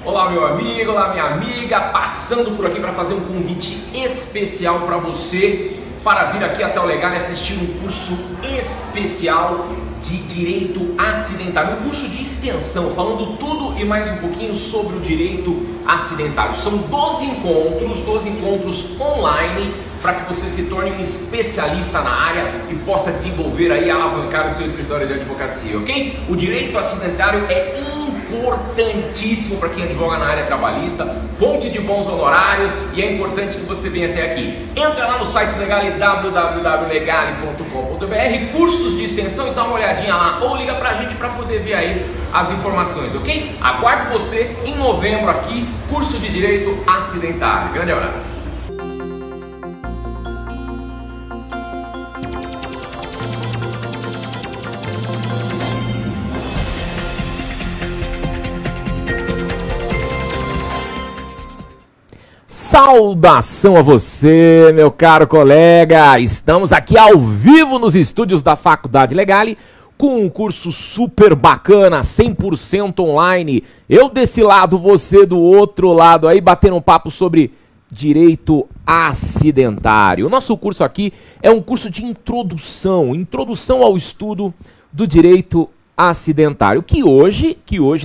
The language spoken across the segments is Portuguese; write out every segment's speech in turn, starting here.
Olá meu amigo, olá minha amiga, passando por aqui para fazer um convite especial para você para vir aqui até o Legale assistir um curso especial de Direito Acidentário, um curso de extensão, falando tudo e mais um pouquinho sobre o direito acidentário. São 12 encontros online para que você se torne um especialista na área e possa desenvolver aí, alavancar o seu escritório de advocacia, ok? O direito acidentário é importantíssimo para quem advoga na área trabalhista, fonte de bons honorários, e é importante que você venha até aqui. Entra lá no site Legale, www.legale.com.br, cursos de extensão, e dá uma olhadinha lá, ou liga pra gente para poder ver aí as informações, ok? Aguardo você em novembro aqui, curso de Direito Acidentário. Grande abraço! Saudação a você, meu caro colega! Estamos aqui ao vivo nos estúdios da Faculdade Legale com um curso super bacana, 100% online. Eu desse lado, você do outro lado aí, batendo um papo sobre direito acidentário. O nosso curso aqui é um curso de introdução ao estudo do direito acidentário, que hoje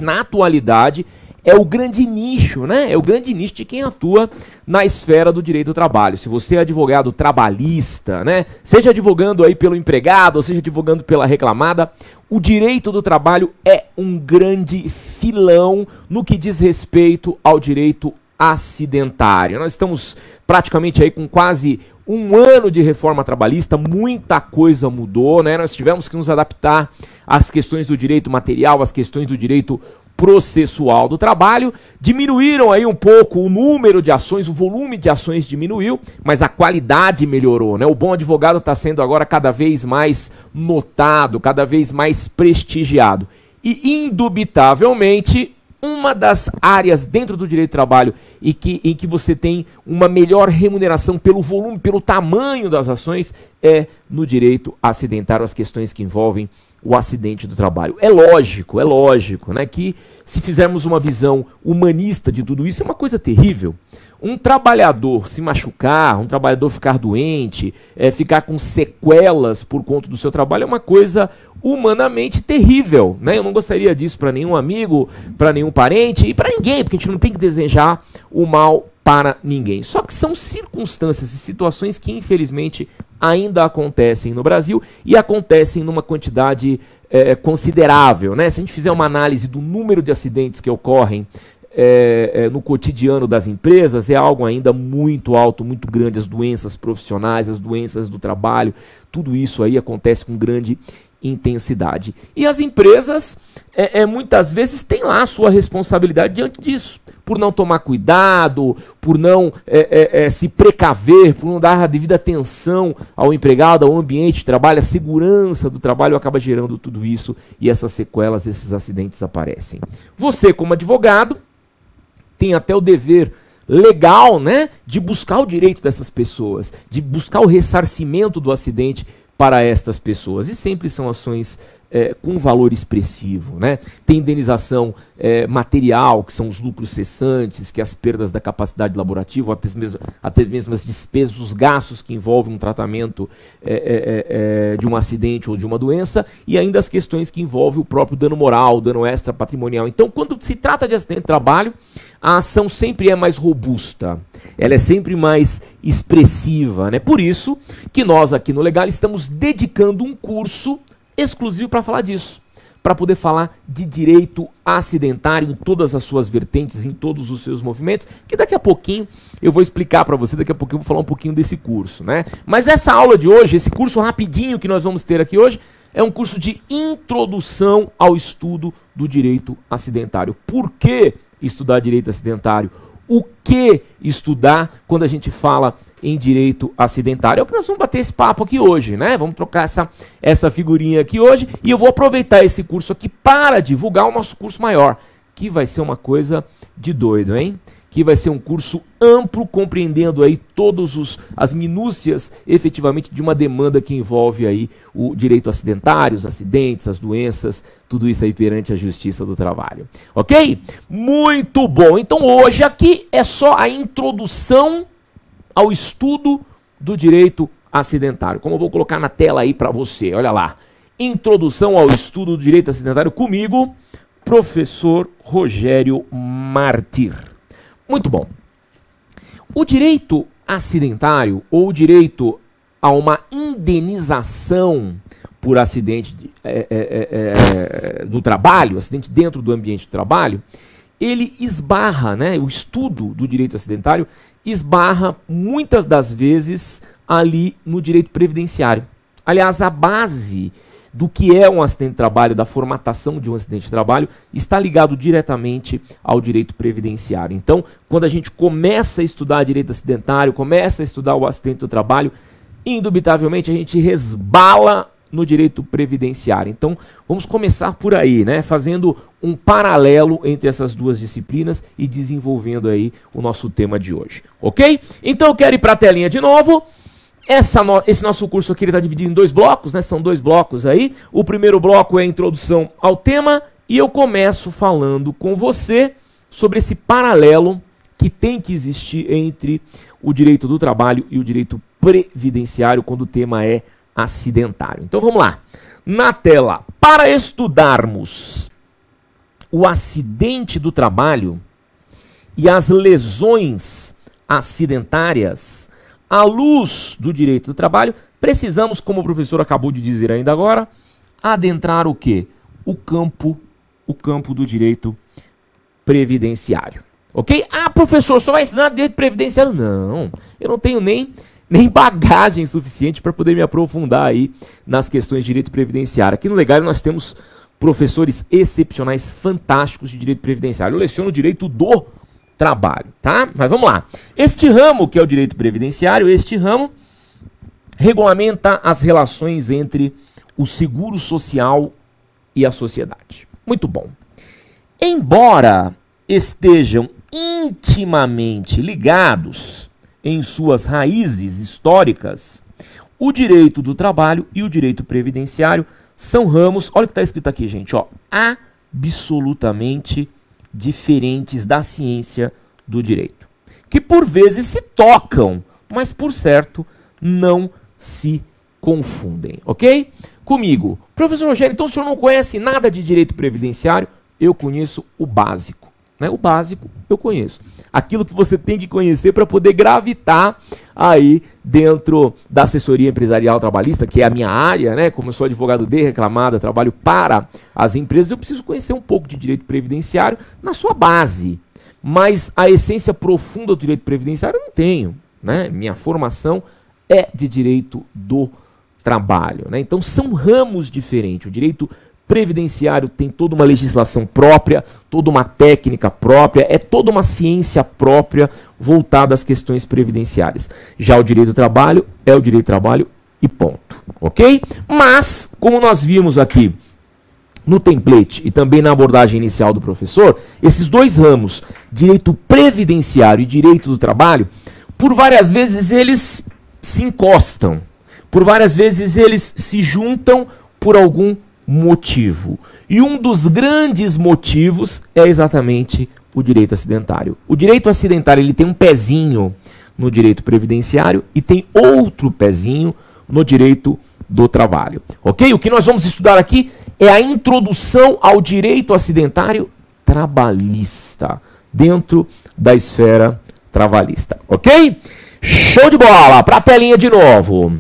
na atualidade é o grande nicho, né? É o grande nicho de quem atua na esfera do direito do trabalho. Se você é advogado trabalhista, né? Seja advogando aí pelo empregado, ou seja advogando pela reclamada, o direito do trabalho é um grande filão no que diz respeito ao direito acidentário. Nós estamos praticamente aí com quase um ano de reforma trabalhista, muita coisa mudou, né? Nós tivemos que nos adaptar às questões do direito material, às questões do direito processual do trabalho. Diminuíram aí um pouco o número de ações, o volume de ações diminuiu, mas a qualidade melhorou, né? O bom advogado está sendo agora cada vez mais notado, cada vez mais prestigiado. E indubitavelmente uma das áreas dentro do direito do trabalho em que você tem uma melhor remuneração pelo volume, pelo tamanho das ações, é no direito acidentário, as questões que envolvem o acidente do trabalho. É lógico, né, que se fizermos uma visão humanista de tudo isso, é uma coisa terrível. Um trabalhador se machucar, um trabalhador ficar doente, ficar com sequelas por conta do seu trabalho é uma coisa humanamente terrível, né? Eu não gostaria disso para nenhum amigo, para nenhum parente e para ninguém, porque a gente não tem que desejar o mal para ninguém. Só que são circunstâncias e situações que infelizmente ainda acontecem no Brasil e acontecem numa quantidade considerável, né? Se a gente fizer uma análise do número de acidentes que ocorrem no cotidiano das empresas, é algo ainda muito alto, muito grande. As doenças profissionais, as doenças do trabalho, tudo isso aí acontece com grande intensidade. E as empresas muitas vezes têm lá a sua responsabilidade diante disso, por não tomar cuidado, por não se precaver, por não dar a devida atenção ao empregado, ao ambiente de trabalho, a segurança do trabalho acaba gerando tudo isso e essas sequelas, esses acidentes aparecem. Você, como advogado, tem até o dever legal, né, de buscar o direito dessas pessoas, de buscar o ressarcimento do acidente para estas pessoas, e sempre são ações com valor expressivo, né? Tem indenização material, que são os lucros cessantes, que as perdas da capacidade laborativa, até mesmo as despesas, os gastos que envolvem um tratamento de um acidente ou de uma doença, e ainda as questões que envolvem o próprio dano moral, o dano extra patrimonial. Então, quando se trata de acidente de trabalho, a ação sempre é mais robusta, ela é sempre mais expressiva, né? Por isso que nós aqui no Legale estamos dedicando um curso exclusivo para falar disso, para poder falar de direito acidentário em todas as suas vertentes, em todos os seus movimentos, que daqui a pouquinho eu vou explicar para você, daqui a pouquinho eu vou falar um pouquinho desse curso, né? Mas essa aula de hoje, esse curso rapidinho que nós vamos ter aqui hoje, é um curso de introdução ao estudo do direito acidentário. Por que estudar direito acidentário? O que estudar quando a gente fala em direito acidentário? É o que nós vamos bater esse papo aqui hoje, né? Vamos trocar essa figurinha aqui hoje, e eu vou aproveitar esse curso aqui para divulgar o nosso curso maior, que vai ser uma coisa de doido, hein? Que vai ser um curso amplo, compreendendo aí todas as minúcias, efetivamente, de uma demanda que envolve aí o direito acidentário, os acidentes, as doenças, tudo isso aí perante a Justiça do Trabalho. Ok? Muito bom! Então hoje aqui é só a introdução ao estudo do direito acidentário. Como eu vou colocar na tela aí para você, olha lá. Introdução ao estudo do direito acidentário comigo, professor Rogério Martir. Muito bom. O direito acidentário ou o direito a uma indenização por acidente do trabalho, acidente dentro do ambiente do trabalho, ele esbarra, né, o estudo do direito acidentário esbarra muitas das vezes ali no direito previdenciário. Aliás, a base do que é um acidente de trabalho, da formatação de um acidente de trabalho, está ligado diretamente ao direito previdenciário. Então, quando a gente começa a estudar direito acidentário, começa a estudar o acidente do trabalho, indubitavelmente a gente resbala no direito previdenciário. Então, vamos começar por aí, né? Fazendo um paralelo entre essas duas disciplinas e desenvolvendo aí o nosso tema de hoje, ok? Então, eu quero ir para a telinha de novo. Esse nosso curso aqui está dividido em 2 blocos, né? São 2 blocos aí. O primeiro bloco é a introdução ao tema e eu começo falando com você sobre esse paralelo que tem que existir entre o direito do trabalho e o direito previdenciário quando o tema é acidentário. Então vamos lá. Na tela, para estudarmos o acidente do trabalho e as lesões acidentárias, à luz do direito do trabalho, precisamos, como o professor acabou de dizer ainda agora, adentrar o quê? O campo do direito previdenciário. Ok? Ah, professor, só vai ensinar direito previdenciário? Não, eu não tenho nem bagagem suficiente para poder me aprofundar aí nas questões de direito previdenciário. Aqui no Legário nós temos professores excepcionais, fantásticos de direito previdenciário. Eu leciono direito do trabalho, tá? Mas vamos lá. Este ramo, que é o direito previdenciário, este ramo regulamenta as relações entre o seguro social e a sociedade. Muito bom. Embora estejam intimamente ligados em suas raízes históricas, o direito do trabalho e o direito previdenciário são ramos, olha o que está escrito aqui, gente, ó, absolutamente diferentes da ciência do direito, que por vezes se tocam, mas por certo não se confundem, ok? Comigo, professor Rogério, então o senhor não conhece nada de direito previdenciário? Eu conheço o básico, né? O básico eu conheço. Aquilo que você tem que conhecer para poder gravitar aí dentro da assessoria empresarial trabalhista, que é a minha área, né? Como eu sou advogado de reclamada, trabalho para as empresas, eu preciso conhecer um pouco de direito previdenciário na sua base. Mas a essência profunda do direito previdenciário eu não tenho, né? Minha formação é de direito do trabalho, né? Então são ramos diferentes. O direito previdenciário tem toda uma legislação própria, toda uma técnica própria, é toda uma ciência própria voltada às questões previdenciárias. Já o direito do trabalho é o direito do trabalho e ponto, ok? Mas, como nós vimos aqui no template e também na abordagem inicial do professor, esses 2 ramos, direito previdenciário e direito do trabalho, por várias vezes eles se encostam, por várias vezes eles se juntam por algum motivo. E um dos grandes motivos é exatamente o direito acidentário. O direito acidentário ele tem um pezinho no direito previdenciário e tem outro pezinho no direito do trabalho. Ok? O que nós vamos estudar aqui é a introdução ao direito acidentário trabalhista, dentro da esfera trabalhista. Ok? Show de bola! Para a telinha de novo.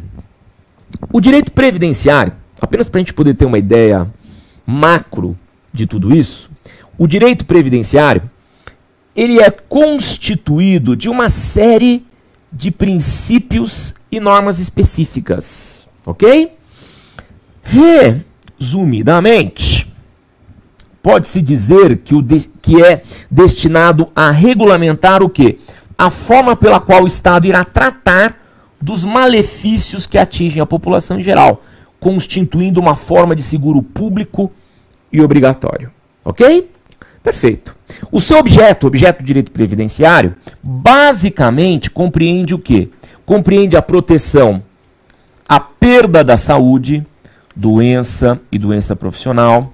O direito previdenciário, apenas para a gente poder ter uma ideia macro de tudo isso, o direito previdenciário ele é constituído de uma série de princípios e normas específicas, ok? Resumidamente, pode-se dizer que é destinado a regulamentar o quê? A forma pela qual o Estado irá tratar dos malefícios que atingem a população em geral, constituindo uma forma de seguro público e obrigatório. Ok? Perfeito. O seu objeto de direito previdenciário, basicamente compreende o quê? Compreende a proteção à perda da saúde, doença e doença profissional,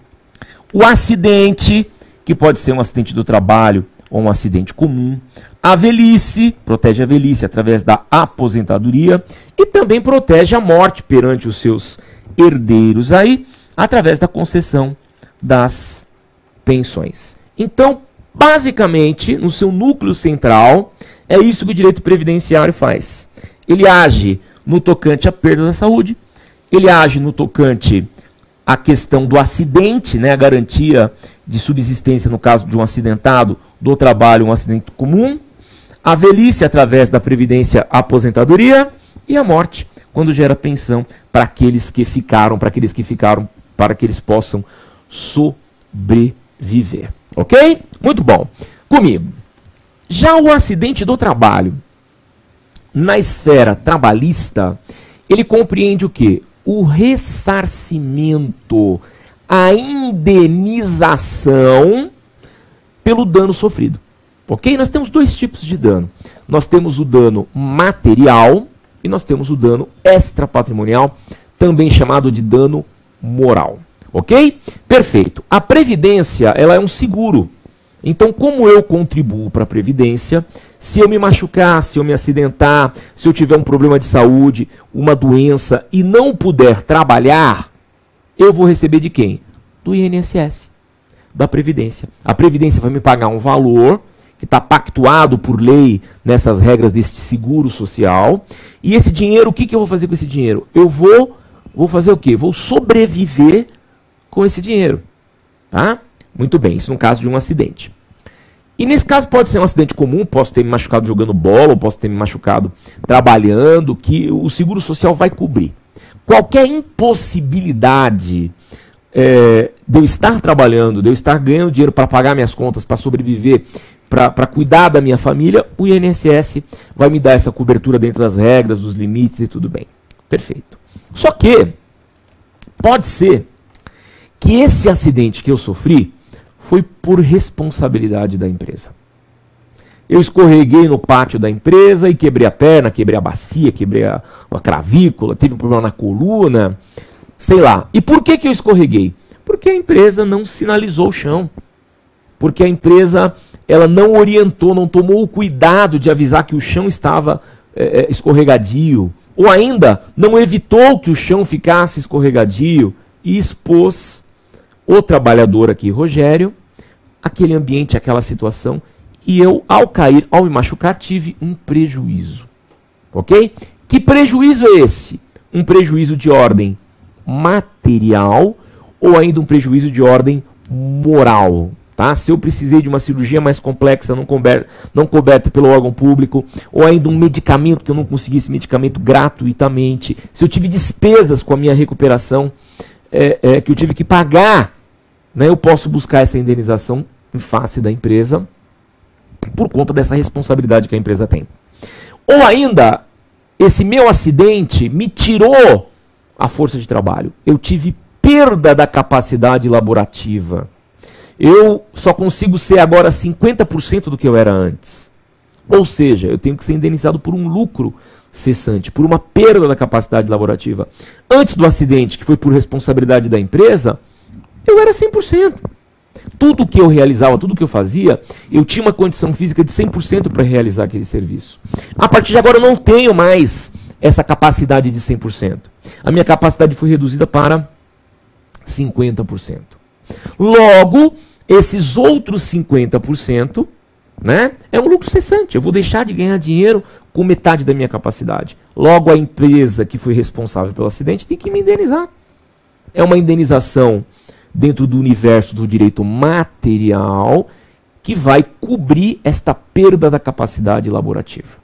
o acidente, que pode ser um acidente do trabalho ou um acidente comum, a velhice, protege a velhice através da aposentadoria e também protege a morte perante os seus herdeiros aí, através da concessão das pensões. Então, basicamente, no seu núcleo central, é isso que o direito previdenciário faz. Ele age no tocante à perda da saúde, ele age no tocante à questão do acidente, né, a garantia de subsistência no caso de um acidentado do trabalho, um acidente comum, a velhice através da previdência aposentadoria e a morte quando gera pensão para aqueles que ficaram, para que eles possam sobreviver. Ok? Muito bom. Comigo. Já o acidente do trabalho, na esfera trabalhista, ele compreende o quê? O ressarcimento, a indenização pelo dano sofrido. Ok? Nós temos dois tipos de dano. Nós temos o dano material e nós temos o dano extrapatrimonial, também chamado de dano moral. Ok? Perfeito. A previdência, ela é um seguro. Então, como eu contribuo para a previdência, se eu me machucar, se eu me acidentar, se eu tiver um problema de saúde, uma doença e não puder trabalhar, eu vou receber de quem? Do INSS, da previdência. A previdência vai me pagar um valor que está pactuado por lei nessas regras deste seguro social. E esse dinheiro, o que eu vou fazer com esse dinheiro? Eu vou fazer o quê? Vou sobreviver com esse dinheiro. Tá? Muito bem, isso no caso de um acidente. E nesse caso pode ser um acidente comum, posso ter me machucado jogando bola, ou posso ter me machucado trabalhando, que o seguro social vai cobrir. Qualquer impossibilidade de eu estar trabalhando, de eu estar ganhando dinheiro para pagar minhas contas, para sobreviver, para cuidar da minha família, o INSS vai me dar essa cobertura dentro das regras, dos limites e tudo bem. Perfeito. Só que pode ser que esse acidente que eu sofri foi por responsabilidade da empresa. Eu escorreguei no pátio da empresa e quebrei a perna, quebrei a bacia, quebrei a clavícula, tive um problema na coluna, sei lá. E por que eu escorreguei? Porque a empresa não sinalizou o chão. Porque a empresa ela não orientou, não tomou o cuidado de avisar que o chão estava escorregadio. Ou ainda, não evitou que o chão ficasse escorregadio e expôs o trabalhador aqui, Rogério, aquele ambiente, aquela situação. E eu, ao cair, ao me machucar, tive um prejuízo. Ok? Que prejuízo é esse? Um prejuízo de ordem material ou ainda um prejuízo de ordem moral? Tá? Se eu precisei de uma cirurgia mais complexa, não coberta pelo órgão público, ou ainda um medicamento que eu não consegui esse medicamento gratuitamente, se eu tive despesas com a minha recuperação, que eu tive que pagar, né, eu posso buscar essa indenização em face da empresa por conta dessa responsabilidade que a empresa tem. Ou ainda, esse meu acidente me tirou a força de trabalho. Eu tive perda da capacidade laborativa. Eu só consigo ser agora 50% do que eu era antes. Ou seja, eu tenho que ser indenizado por um lucro cessante, por uma perda da capacidade laborativa. Antes do acidente, que foi por responsabilidade da empresa, eu era 100%. Tudo que eu realizava, tudo que eu fazia, eu tinha uma condição física de 100% para realizar aquele serviço. A partir de agora eu não tenho mais essa capacidade de 100%. A minha capacidade foi reduzida para 50%. Logo, esses outros 50%, né, é um lucro cessante. Eu vou deixar de ganhar dinheiro com metade da minha capacidade. Logo, a empresa que foi responsável pelo acidente tem que me indenizar. É uma indenização dentro do universo do direito material que vai cobrir esta perda da capacidade laborativa.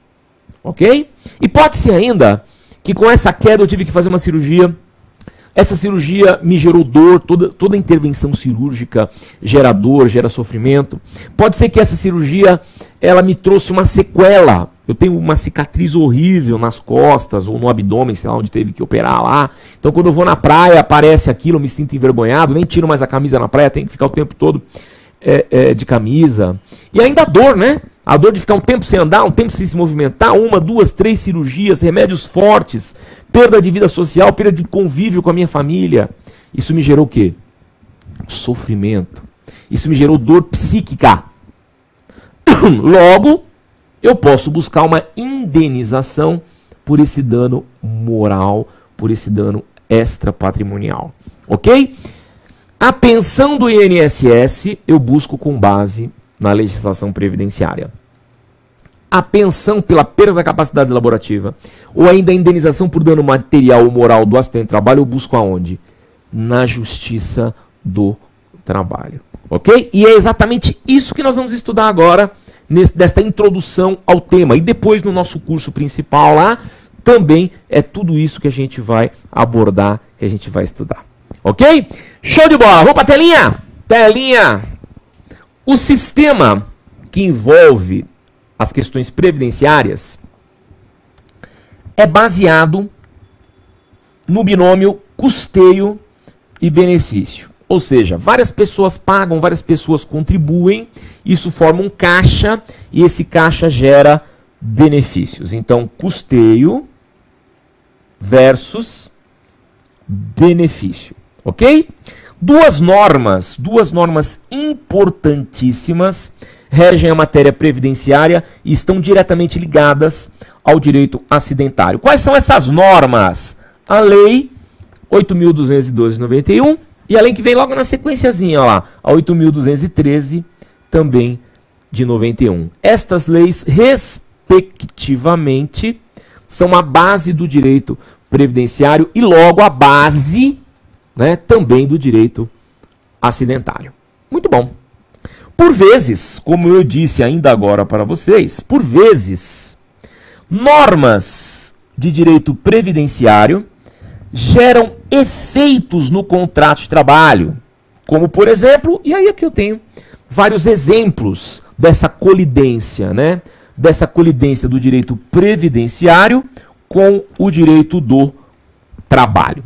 Ok? E pode ser ainda que com essa queda eu tive que fazer uma cirurgia. Essa cirurgia me gerou dor, toda intervenção cirúrgica gera dor, gera sofrimento. Pode ser que essa cirurgia ela me trouxe uma sequela. Eu tenho uma cicatriz horrível nas costas ou no abdômen, sei lá onde teve que operar lá. Então quando eu vou na praia aparece aquilo, eu me sinto envergonhado, nem tiro mais a camisa na praia, tenho que ficar o tempo todo de camisa. E ainda a dor, né? A dor de ficar um tempo sem andar, um tempo sem se movimentar, 1, 2, 3 cirurgias, remédios fortes, perda de vida social, perda de convívio com a minha família. Isso me gerou o quê? Sofrimento. Isso me gerou dor psíquica. Logo, eu posso buscar uma indenização por esse dano moral, por esse dano extrapatrimonial. Ok? A pensão do INSS eu busco com base na legislação previdenciária. A pensão pela perda da capacidade laborativa ou ainda a indenização por dano material ou moral do acidente de trabalho eu busco aonde? Na Justiça do Trabalho. Ok? E é exatamente isso que nós vamos estudar agora, desta introdução ao tema. E depois no nosso curso principal lá, também é tudo isso que a gente vai abordar, que a gente vai estudar. Ok? Show de bola! Vamos para a telinha? Telinha! O sistema que envolve as questões previdenciárias é baseado no binômio custeio e benefício. Ou seja, várias pessoas pagam, várias pessoas contribuem, isso forma um caixa e esse caixa gera benefícios. Então, custeio versus benefício, ok? Duas normas importantíssimas regem a matéria previdenciária e estão diretamente ligadas ao direito acidentário. Quais são essas normas? A Lei 8.212/91 e a lei que vem logo na sequenciazinha, ó lá, a 8.213, também de 91. Estas leis, respectivamente, são a base do direito previdenciário e logo a base, né, também do direito acidentário. Muito bom. Por vezes, como eu disse ainda agora para vocês, por vezes, normas de direito previdenciário geram efeitos no contrato de trabalho, como por exemplo, e aí aqui eu tenho vários exemplos dessa colidência, né? Dessa colidência do direito previdenciário com o direito do trabalho.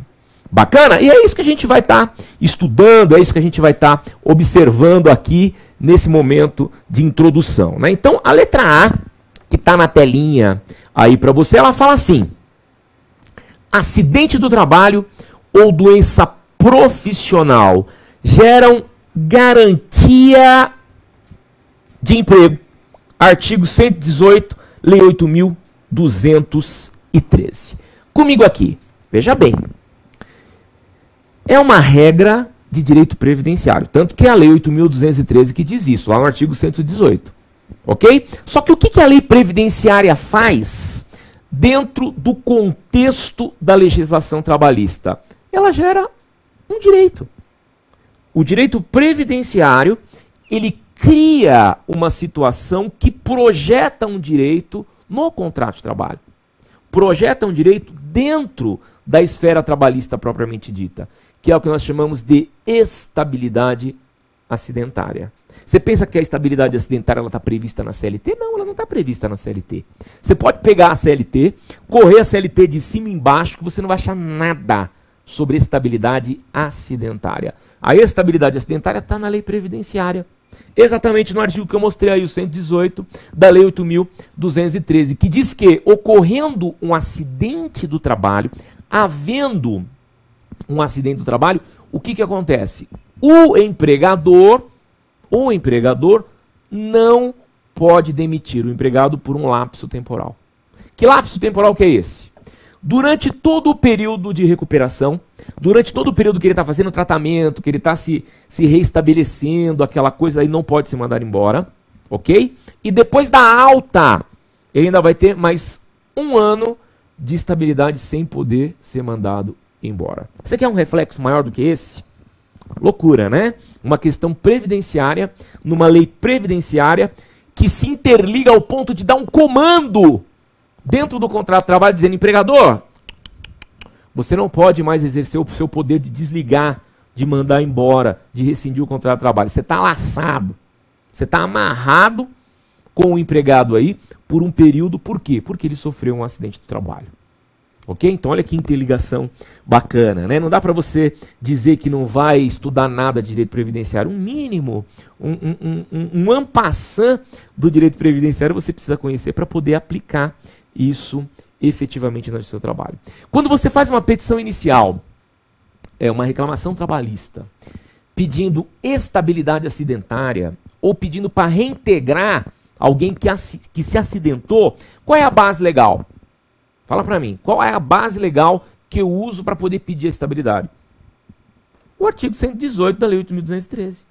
Bacana? E é isso que a gente vai estar estudando, é isso que a gente vai estar observando aqui nesse momento de introdução, né? Então, a letra A, que está na telinha aí para você, ela fala assim: acidente do trabalho ou doença profissional geram garantia de emprego. Artigo 118, Lei 8.213. Comigo aqui, veja bem. É uma regra de direito previdenciário, tanto que é a Lei 8.213 que diz isso, lá no artigo 118. Ok? Só que o que a lei previdenciária faz dentro do contexto da legislação trabalhista? Ela gera um direito. O direito previdenciário, ele cria uma situação que projeta um direito no contrato de trabalho. Projeta um direito dentro da esfera trabalhista propriamente dita, que é o que nós chamamos de estabilidade acidentária. Você pensa que a estabilidade acidentária está prevista na CLT? Não, ela não está prevista na CLT. Você pode pegar a CLT, correr a CLT de cima e embaixo, que você não vai achar nada sobre estabilidade acidentária. A estabilidade acidentária está na lei previdenciária. Exatamente no artigo que eu mostrei aí, o 118 da Lei 8.213, que diz que, ocorrendo um acidente do trabalho, havendo um acidente do trabalho, o que acontece? O empregador não pode demitir o empregado por um lapso temporal. Que lapso temporal que é esse? Durante todo o período de recuperação, durante todo o período que ele está fazendo tratamento, que ele está se reestabelecendo, aquela coisa aí não pode ser mandado embora, ok? E depois da alta, ele ainda vai ter mais 1 ano de estabilidade sem poder ser mandado embora. Você quer um reflexo maior do que esse? Loucura, né? Uma questão previdenciária, numa lei previdenciária que se interliga ao ponto de dar um comando dentro do contrato de trabalho dizendo: empregador, você não pode mais exercer o seu poder de desligar, de mandar embora, de rescindir o contrato de trabalho. Você está laçado, você está amarrado com o empregado aí por um período. Por quê? Porque ele sofreu um acidente de trabalho. Ok? Então olha que interligação bacana, né? Não dá para você dizer que não vai estudar nada de direito previdenciário. Um mínimo, um en passant do direito previdenciário você precisa conhecer para poder aplicar isso efetivamente no seu trabalho. Quando você faz uma petição inicial, uma reclamação trabalhista, pedindo estabilidade acidentária ou pedindo para reintegrar alguém que se acidentou, qual é a base legal? Fala para mim, qual é a base legal que eu uso para poder pedir a estabilidade? O artigo 118 da Lei 8.213.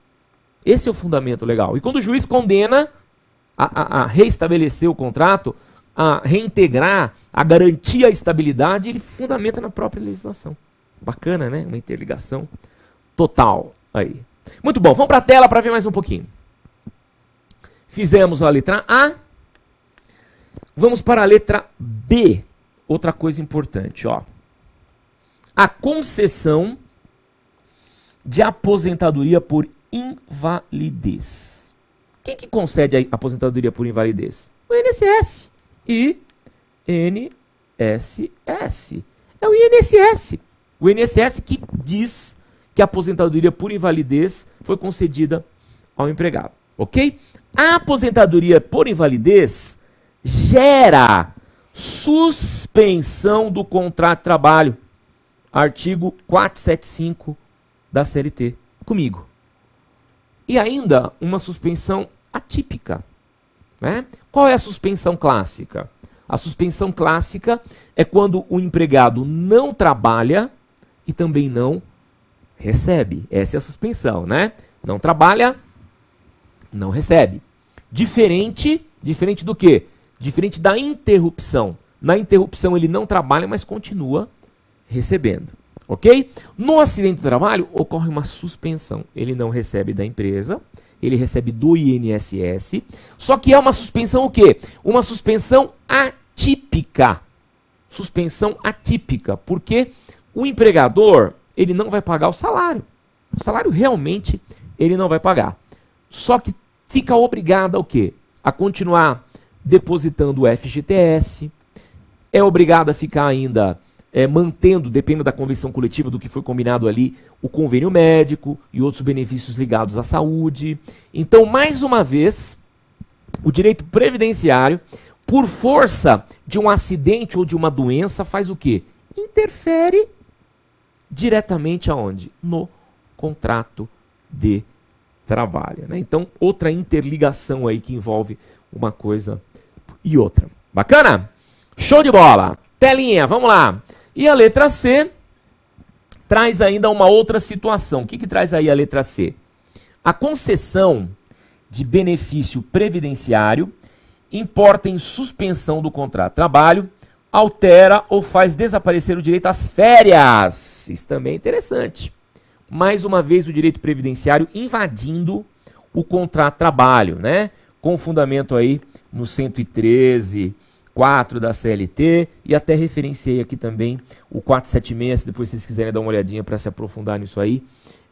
Esse é o fundamento legal. E quando o juiz condena a reestabelecer o contrato, a reintegrar, a garantir a estabilidade, ele fundamenta na própria legislação. Bacana, né? Uma interligação total aí. Muito bom, vamos para a tela para ver mais um pouquinho. Fizemos a letra A. Vamos para a letra B. Outra coisa importante, ó. A concessão de aposentadoria por invalidez. Quem que concede a aposentadoria por invalidez? O INSS e INSS. É o INSS. O INSS que diz que a aposentadoria por invalidez foi concedida ao empregado, ok? A aposentadoria por invalidez gera suspensão do contrato de trabalho. Artigo 475 da CLT. Comigo. E ainda uma suspensão atípica, né? Qual é a suspensão clássica? A suspensão clássica é quando o empregado não trabalha e também não recebe. Essa é a suspensão, né? Não trabalha, não recebe. Diferente do quê? Diferente da interrupção. Na interrupção ele não trabalha, mas continua recebendo, ok? No acidente do trabalho ocorre uma suspensão. Ele não recebe da empresa, ele recebe do INSS, só que é uma suspensão o quê? Uma suspensão atípica. Suspensão atípica, porque o empregador, ele não vai pagar o salário. O salário realmente ele não vai pagar. Só que fica obrigado ao quê? A continuar depositando o FGTS, é obrigado a ficar ainda mantendo, dependendo da convenção coletiva do que foi combinado ali, o convênio médico e outros benefícios ligados à saúde. Então, mais uma vez, o direito previdenciário, por força de um acidente ou de uma doença, faz o quê? Interfere diretamente aonde? No contrato de trabalho, né? Então, outra interligação aí que envolve uma coisa e outra. Bacana? Show de bola! Telinha, vamos lá. E a letra C traz ainda uma outra situação. O que traz aí a letra C? A concessão de benefício previdenciário importa em suspensão do contrato de trabalho, altera ou faz desaparecer o direito às férias. Isso também é interessante. Mais uma vez o direito previdenciário invadindo o contrato de trabalho, né? Com fundamento aí no 113.4 da CLT, e até referenciei aqui também o 476, se depois vocês quiserem dar uma olhadinha para se aprofundar nisso aí,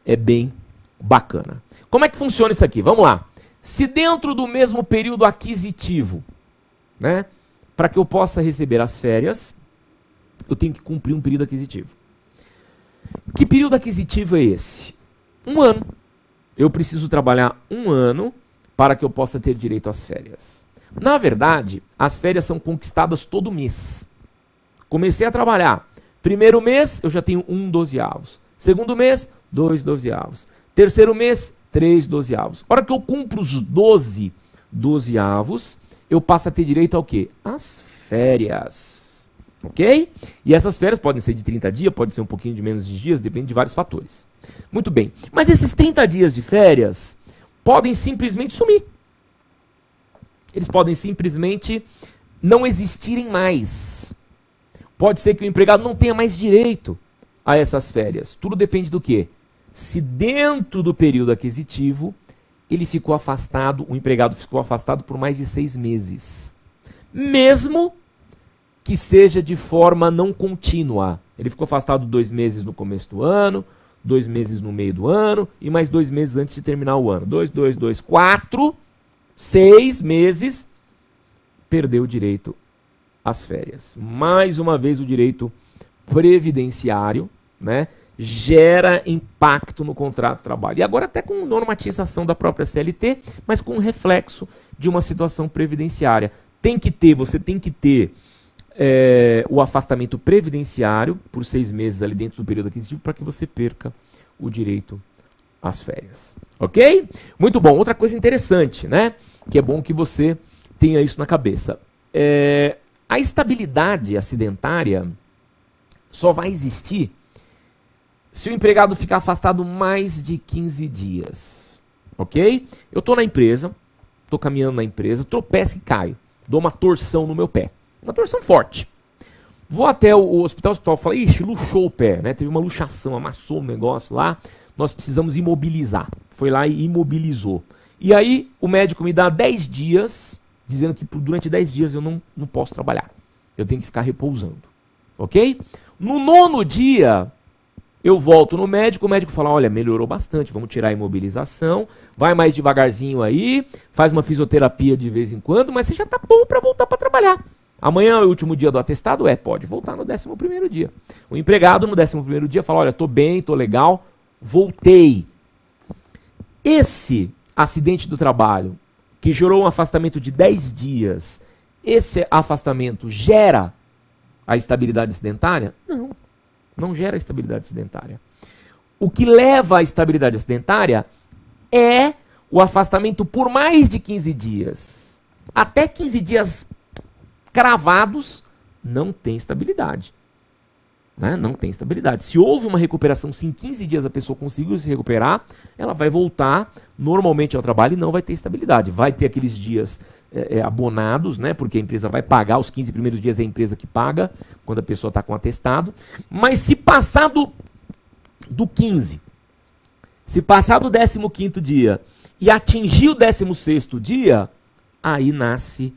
é bem bacana. Como é que funciona isso aqui? Vamos lá. Se dentro do mesmo período aquisitivo, né, para que eu possa receber as férias, eu tenho que cumprir um período aquisitivo. Que período aquisitivo é esse? 1 ano. Eu preciso trabalhar 1 ano para que eu possa ter direito às férias. Na verdade, as férias são conquistadas todo mês. Comecei a trabalhar. Primeiro mês, eu já tenho 1 dozeavos. Segundo mês, 2 dozeavos. Terceiro mês, 3 dozeavos. A hora que eu cumpro os 12 dozeavos, eu passo a ter direito ao quê? Às férias. Ok? E essas férias podem ser de 30 dias, pode ser um pouquinho de menos de dias, depende de vários fatores. Muito bem. Mas esses 30 dias de férias podem simplesmente sumir. Eles podem simplesmente não existirem mais. Pode ser que o empregado não tenha mais direito a essas férias. Tudo depende do quê? Se dentro do período aquisitivo ele ficou afastado, o empregado ficou afastado por mais de 6 meses. Mesmo que seja de forma não contínua. Ele ficou afastado 2 meses no começo do ano, 2 meses no meio do ano e mais 2 meses antes de terminar o ano. 4, 6 meses, perdeu o direito às férias. Mais uma vez o direito previdenciário, né, gera impacto no contrato de trabalho. E agora até com normatização da própria CLT, mas com reflexo de uma situação previdenciária. Você tem que ter o afastamento previdenciário por 6 meses ali dentro do período aquisitivo para que você perca o direito às férias. Ok? Muito bom. Outra coisa interessante, né? Que é bom que você tenha isso na cabeça. A estabilidade acidentária só vai existir se o empregado ficar afastado mais de 15 dias. Ok? Eu estou na empresa, estou caminhando na empresa, tropeço e caio. Dou uma torção no meu pé. Uma torção forte. Vou até o hospital fala, ixi, luxou o pé, né? Teve uma luxação, amassou o negócio lá, nós precisamos imobilizar. Foi lá e imobilizou. E aí o médico me dá 10 dias, dizendo que durante 10 dias eu não posso trabalhar. Eu tenho que ficar repousando. Ok? No 9º dia, eu volto no médico, o médico fala, olha, melhorou bastante, vamos tirar a imobilização, vai mais devagarzinho aí, faz uma fisioterapia de vez em quando, mas você já tá bom para voltar para trabalhar. Amanhã é o último dia do atestado? Pode voltar no 11º dia. O empregado no 11º dia fala, olha, tô bem, tô legal, voltei. Esse acidente do trabalho, que gerou um afastamento de 10 dias, esse afastamento gera a estabilidade acidentária? Não, não gera estabilidade acidentária. O que leva à estabilidade acidentária é o afastamento por mais de 15 dias. Até 15 dias cravados, não tem estabilidade. Né? Não tem estabilidade. Se houve uma recuperação, se em 15 dias a pessoa conseguiu se recuperar, ela vai voltar normalmente ao trabalho e não vai ter estabilidade. Vai ter aqueles dias abonados, né? Porque a empresa vai pagar, os 15 primeiros dias é a empresa que paga, quando a pessoa está com atestado. Mas se passar do 15, se passar do 15º dia e atingir o 16º dia, aí nasce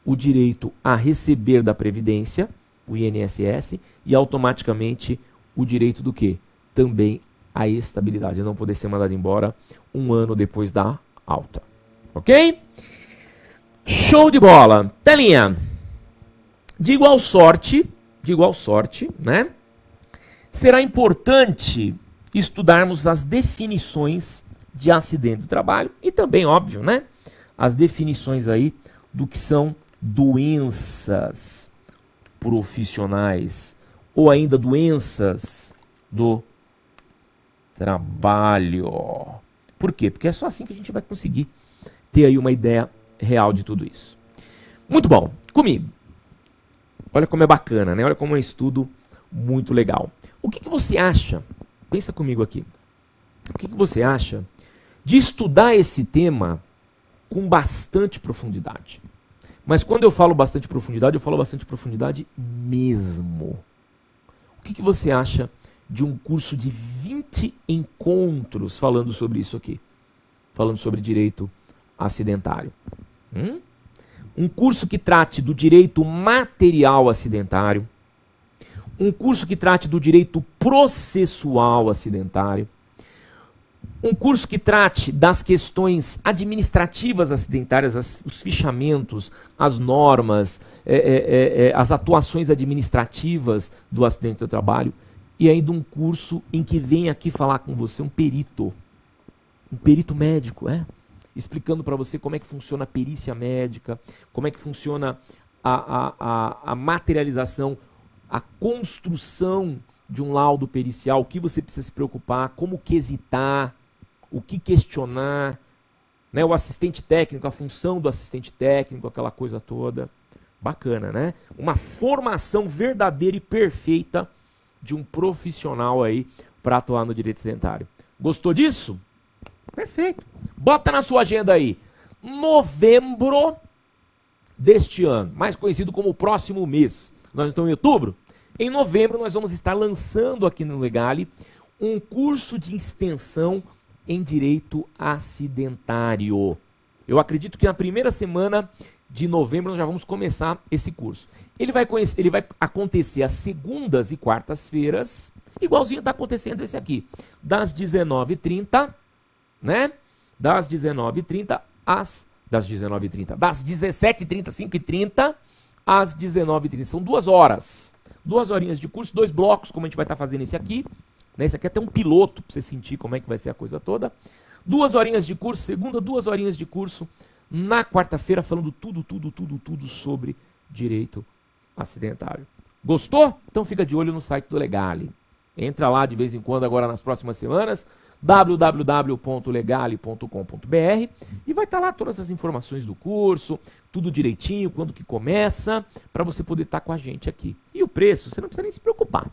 o direito a receber da Previdência, o INSS, e automaticamente o direito do quê? Também a estabilidade, a não poder ser mandado embora 1 ano depois da alta. Ok? Show de bola! Telinha, de igual sorte, né? Será importante estudarmos as definições de acidente do trabalho e também, óbvio, né? As definições aí do que são doenças profissionais ou ainda doenças do trabalho. Por quê? Porque é só assim que a gente vai conseguir ter aí uma ideia real de tudo isso. Muito bom, comigo. Olha como é bacana, né? Olha como é um estudo muito legal. O que você acha? Pensa comigo aqui. O que você acha de estudar esse tema com bastante profundidade? Mas quando eu falo bastante profundidade, eu falo bastante profundidade mesmo. O que você acha de um curso de 20 encontros falando sobre isso aqui? Falando sobre direito acidentário. Um curso que trate do direito material acidentário. Um curso que trate do direito processual acidentário. Um curso que trate das questões administrativas acidentárias, os fichamentos, as normas, as atuações administrativas do acidente do trabalho. E ainda um curso em que vem aqui falar com você um perito médico, explicando para você como é que funciona a perícia médica, como é que funciona a materialização, a construção de um laudo pericial, o que você precisa se preocupar, como quesitar, o que questionar, né? O assistente técnico, a função do assistente técnico, aquela coisa toda. Bacana, né? Uma formação verdadeira e perfeita de um profissional aí para atuar no direito acidentário. Gostou disso? Perfeito. Bota na sua agenda aí. Novembro deste ano, mais conhecido como o próximo mês. Nós estamos em outubro. Em novembro nós vamos estar lançando aqui no Legale um curso de extensão em direito acidentário. Eu acredito que na primeira semana de novembro nós já vamos começar esse curso. Ele vai acontecer às segundas e quartas-feiras, igualzinho está acontecendo esse aqui, das 19h30, né? Das 17h30, 5h30, às 19h30. São 2 horas. 2 horinhas de curso, 2 blocos, como a gente vai estar fazendo esse aqui. Né? Esse aqui é até um piloto, para você sentir como é que vai ser a coisa toda. 2 horinhas de curso, segunda, 2 horinhas de curso. Na quarta-feira, falando tudo sobre direito acidentário. Gostou? Então fica de olho no site do Legale. Entra lá de vez em quando, agora nas próximas semanas, www.legale.com.br, e vai estar lá todas as informações do curso, tudo direitinho, quando que começa, para você poder estar com a gente aqui. E o preço, você não precisa nem se preocupar.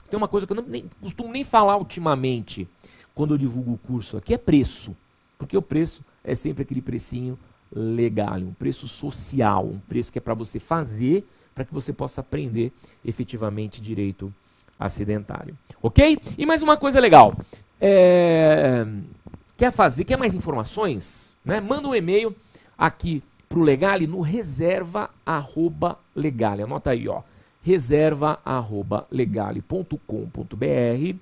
Tem uma coisa que eu não costumo nem falar ultimamente, quando eu divulgo o curso aqui, é preço. Porque o preço é sempre aquele precinho legal, um preço social, um preço que é para você fazer, para que você possa aprender efetivamente direito acidentário. Ok? E mais uma coisa legal. Quer mais informações? Né? Manda um e-mail aqui para o Legale no reserva@legale. Anota aí, ó. reserva@legale.com.br,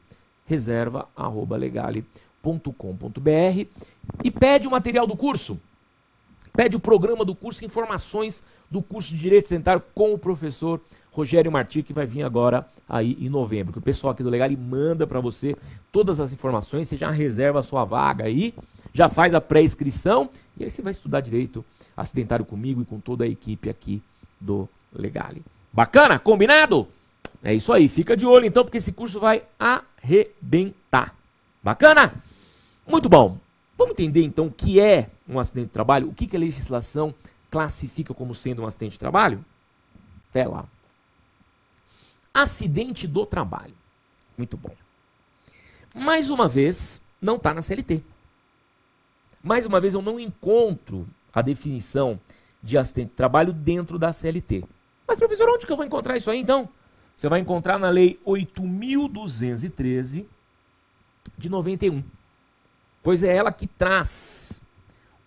reserva@legale.com.br, e pede o material do curso. Pede o programa do curso, informações do curso de Direito Acidentário com o professor Rogério Martí, que vai vir agora aí em novembro. Que o pessoal aqui do Legale manda para você todas as informações, você já reserva a sua vaga aí, já faz a pré-inscrição e aí você vai estudar Direito Acidentário comigo e com toda a equipe aqui do Legale. Bacana? Combinado? É isso aí, fica de olho então, porque esse curso vai arrebentar. Bacana? Muito bom. Vamos entender então o que é um acidente de trabalho? O que a legislação classifica como sendo um acidente de trabalho? Até lá. Acidente do trabalho. Muito bom. Mais uma vez, não está na CLT. Mais uma vez, eu não encontro a definição de acidente de trabalho dentro da CLT. Mas, professor, onde que eu vou encontrar isso aí, então? Você vai encontrar na Lei 8.213 de 91. Pois é ela que traz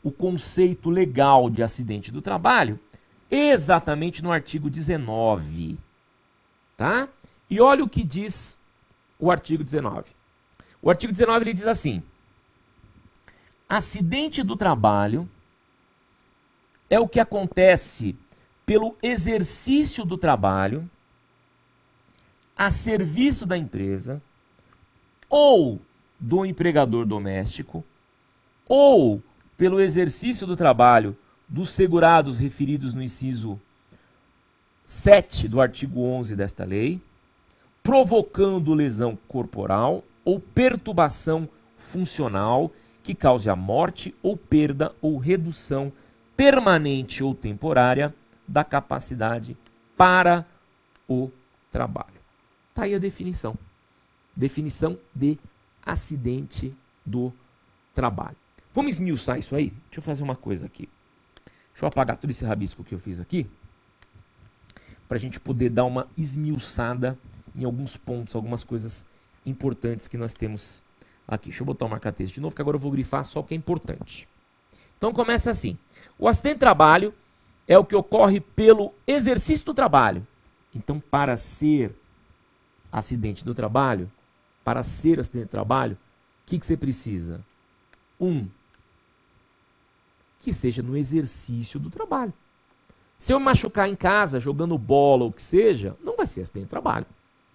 o conceito legal de acidente do trabalho exatamente no artigo 19. Tá? E olha o que diz o artigo 19. O artigo 19 ele diz assim: acidente do trabalho é o que acontece pelo exercício do trabalho a serviço da empresa ou do empregador doméstico ou pelo exercício do trabalho dos segurados referidos no inciso 7 do artigo 11 desta lei, provocando lesão corporal ou perturbação funcional que cause a morte ou perda ou redução permanente ou temporária da capacidade para o trabalho. Está aí a definição. Definição de acidente do trabalho. Vamos esmiuçar isso aí? Deixa eu fazer uma coisa aqui. Deixa eu apagar todo esse rabisco que eu fiz aqui, para a gente poder dar uma esmiuçada em alguns pontos, algumas coisas importantes que nós temos aqui. Deixa eu botar o marca-texto de novo, que agora eu vou grifar só o que é importante. Então começa assim. O acidente de trabalho é o que ocorre pelo exercício do trabalho. Então, para ser acidente do trabalho, o que você precisa? Que seja no exercício do trabalho. Se eu me machucar em casa, jogando bola ou o que seja, não vai ser acidente de trabalho.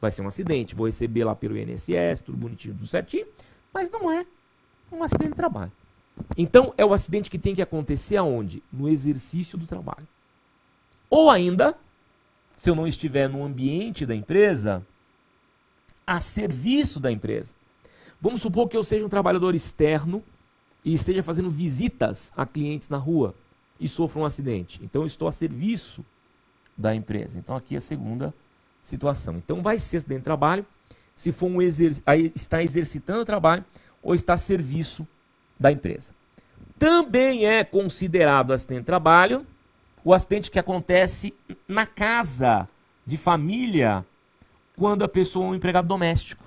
Vai ser um acidente, vou receber lá pelo INSS, tudo bonitinho, tudo certinho, mas não é um acidente de trabalho. Então, é o acidente que tem que acontecer aonde? No exercício do trabalho. Ou ainda, se eu não estiver no ambiente da empresa, a serviço da empresa. Vamos supor que eu seja um trabalhador externo e esteja fazendo visitas a clientes na rua e sofra um acidente. Então, eu estou a serviço da empresa. Então, aqui é a segunda situação. Então, vai ser acidente de trabalho se for está exercitando o trabalho ou está a serviço da empresa. Também é considerado acidente de trabalho o acidente que acontece na casa de família quando a pessoa é um empregado doméstico.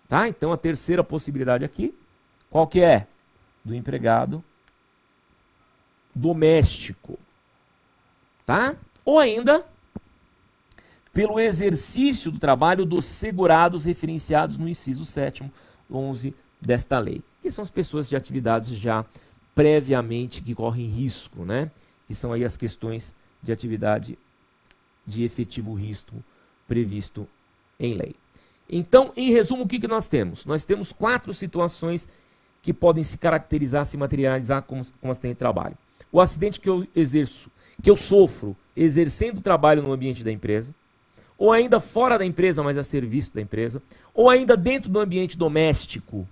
Tá? Então, a terceira possibilidade aqui, qual que é? Do empregado doméstico. Tá? Ou ainda, pelo exercício do trabalho dos segurados referenciados no inciso 7º, 11 desta lei, que são as pessoas de atividades já previamente que correm risco, né? Que são aí as questões de atividade de efetivo risco previsto em lei. Então, em resumo, o que nós temos? Nós temos 4 situações que podem se caracterizar, se materializar como acidente de trabalho. O acidente que eu sofro exercendo trabalho no ambiente da empresa, ou ainda fora da empresa, mas a serviço da empresa, ou ainda dentro do ambiente doméstico,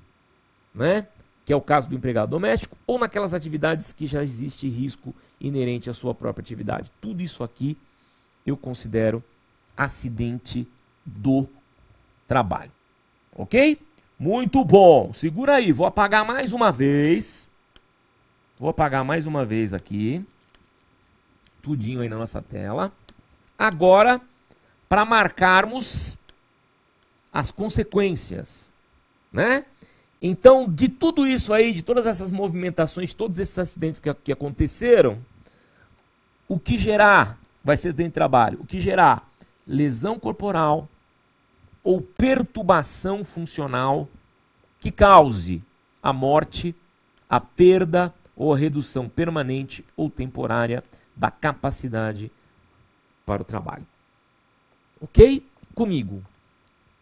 né? Que é o caso do empregado doméstico, ou naquelas atividades que já existe risco inerente à sua própria atividade. Tudo isso aqui eu considero acidente do trabalho. Ok? Muito bom. Segura aí, vou apagar mais uma vez. Vou apagar mais uma vez aqui. Tudinho aí na nossa tela. Agora, para marcarmos as consequências, né? Então, de tudo isso aí, de todas essas movimentações, todos esses acidentes que aconteceram, o que gerar vai ser acidente de trabalho. O que gerar lesão corporal ou perturbação funcional que cause a morte, a perda ou a redução permanente ou temporária da capacidade para o trabalho. Ok? Comigo.